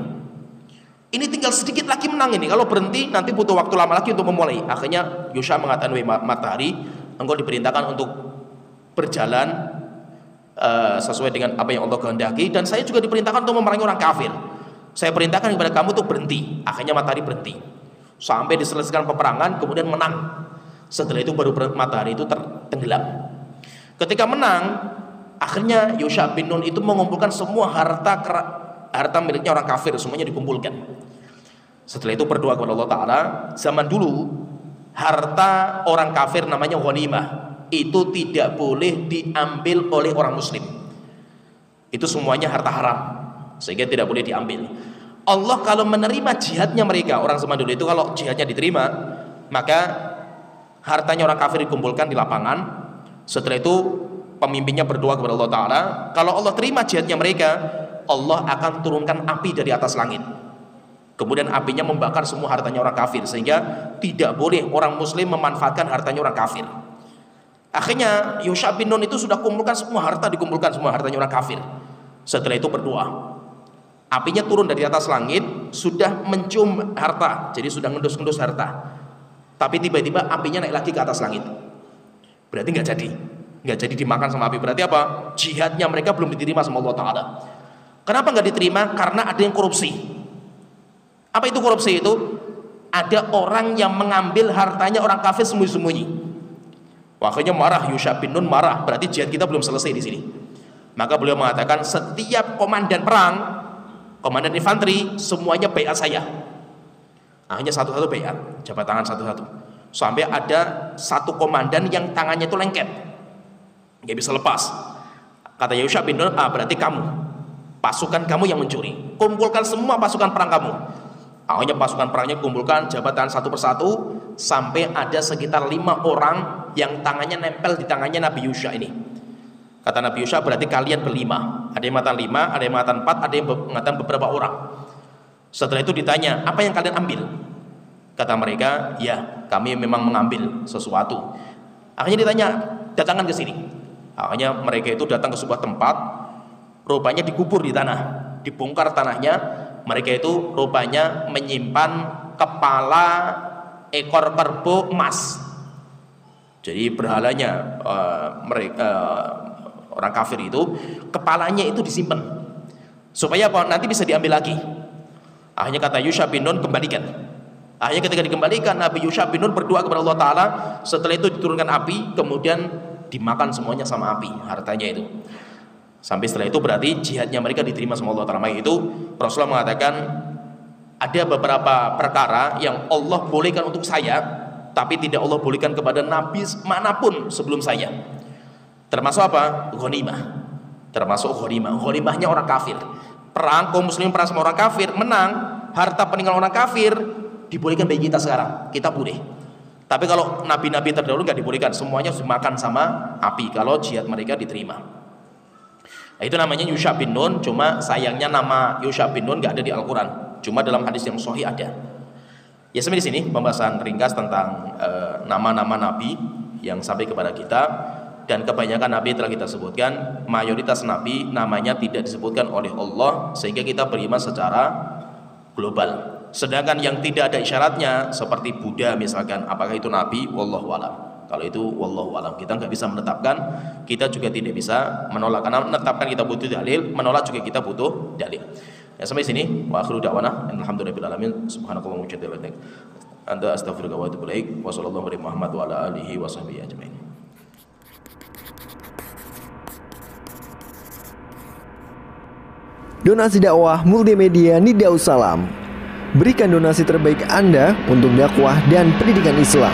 Ini tinggal sedikit lagi menang ini. Kalau berhenti nanti butuh waktu lama lagi untuk memulai. Akhirnya Yusha mengatakan, matahari, engkau diperintahkan untuk berjalan sesuai dengan apa yang Allah kehendaki, dan saya juga diperintahkan untuk memerangi orang kafir. Saya perintahkan kepada kamu untuk berhenti. Akhirnya matahari berhenti sampai diselesaikan peperangan, kemudian menang. Setelah itu baru matahari itu tenggelam. Ketika menang, Akhirnya Yusha bin Nun itu mengumpulkan semua harta miliknya orang kafir, semuanya dikumpulkan. Setelah itu berdoa kepada Allah Ta'ala. Zaman dulu harta orang kafir namanya ghanimah, itu tidak boleh diambil oleh orang muslim. Itu semuanya harta haram, sehingga tidak boleh diambil. Allah kalau menerima jihadnya mereka, orang zaman dulu itu kalau jihadnya diterima, maka hartanya orang kafir dikumpulkan di lapangan. Setelah itu pemimpinnya berdoa kepada Allah Ta'ala, kalau Allah terima jihadnya mereka, Allah akan turunkan api dari atas langit. Kemudian apinya membakar semua hartanya orang kafir, sehingga tidak boleh orang muslim memanfaatkan hartanya orang kafir. Akhirnya Yusha bin Nun itu sudah kumpulkan semua harta, dikumpulkan semua hartanya orang kafir. Setelah itu berdoa, apinya turun dari atas langit, sudah mencium harta, jadi sudah ngendus-ngendus harta. Tapi tiba-tiba apinya naik lagi ke atas langit. Berarti nggak jadi dimakan sama api. Berarti apa? Jihadnya mereka belum diterima sama Allah Ta'ala. Kenapa nggak diterima? Karena ada yang korupsi. Apa itu korupsi itu? Ada orang yang mengambil hartanya orang kafir sembunyi-sembunyi. Akhirnya marah, Yusha bin Nun marah. Berarti jihad kita belum selesai di sini. Maka beliau mengatakan, setiap komandan perang, komandan infanteri, semuanya baiat saya. Akhirnya satu-satu baiat, jabat tangan satu-satu. Sampai ada satu komandan yang tangannya itu lengket, nggak bisa lepas. Kata Yusha bin Nun, berarti kamu, pasukan kamu yang mencuri. Kumpulkan semua pasukan perang kamu. Akhirnya pasukan perangnya kumpulkan, jabatan satu persatu, sampai ada sekitar 5 orang yang tangannya nempel di tangannya Nabi Yusha ini. Kata Nabi Yusha, berarti kalian berlima. Ada yang mengatakan 5, ada yang mengatakan 4, ada yang mengatakan beberapa orang. Setelah itu ditanya, apa yang kalian ambil? Kata mereka, ya kami memang mengambil sesuatu. Akhirnya ditanya, datangkan ke sini. Akhirnya mereka itu datang ke sebuah tempat, rupanya dikubur di tanah, dibongkar tanahnya. Mereka itu rupanya menyimpan kepala ekor kerbau emas. Jadi berhalanya orang kafir itu, kepalanya itu disimpan supaya apa? Nanti bisa diambil lagi. Akhirnya kata Yusha bin Nun, kembalikan. Akhirnya ketika dikembalikan, Nabi Yusha bin Nun berdoa kepada Allah Ta'ala. Setelah itu diturunkan api, kemudian dimakan semuanya sama api, hartanya itu. Sampai setelah itu berarti jihadnya mereka diterima sama Allah Ta'ala. Itu Rasulullah mengatakan, ada beberapa perkara yang Allah bolehkan untuk saya, tapi tidak Allah bolehkan kepada nabi manapun sebelum saya. Termasuk apa? Ghanimah. Termasuk ghanimah. Ghanimahnya orang kafir. Perang, kaum muslimin perang sama orang kafir, menang, harta peninggalan orang kafir dibolehkan bagi kita sekarang, kita boleh. Tapi kalau nabi-nabi terdahulu nggak dibolehkan, semuanya dimakan sama api kalau jihad mereka diterima. Nah, itu namanya Yusha bin Nun. Cuma sayangnya nama Yusha bin Nun nggak ada di Al-Quran, cuma dalam hadis yang sahih ada. Ya, sampai di sini pembahasan ringkas tentang nama-nama nabi yang sampai kepada kita. Dan kebanyakan nabi telah kita sebutkan, mayoritas nabi namanya tidak disebutkan oleh Allah, sehingga kita beriman secara global. Sedangkan yang tidak ada isyaratnya seperti Buddha misalkan, apakah itu nabi? Wallahu a'lam. Kalau itu wallahu a'lam, kita nggak bisa menetapkan, kita juga tidak bisa menolak. Karena menetapkan kita butuh dalil, menolak juga kita butuh dalil. Ya, sampai sini wa akhiru da'wana alhamdulillahil alamin, subhanakallahumma wa bihamdika anta astaghfiruka wa atubu ilaik, wa sallallahu alaihi Muhammad wa ala alihi wa sahbihi ajmain. Donasi dakwah multimedia Nida Salam. Berikan donasi terbaik Anda untuk dakwah dan pendidikan Islam.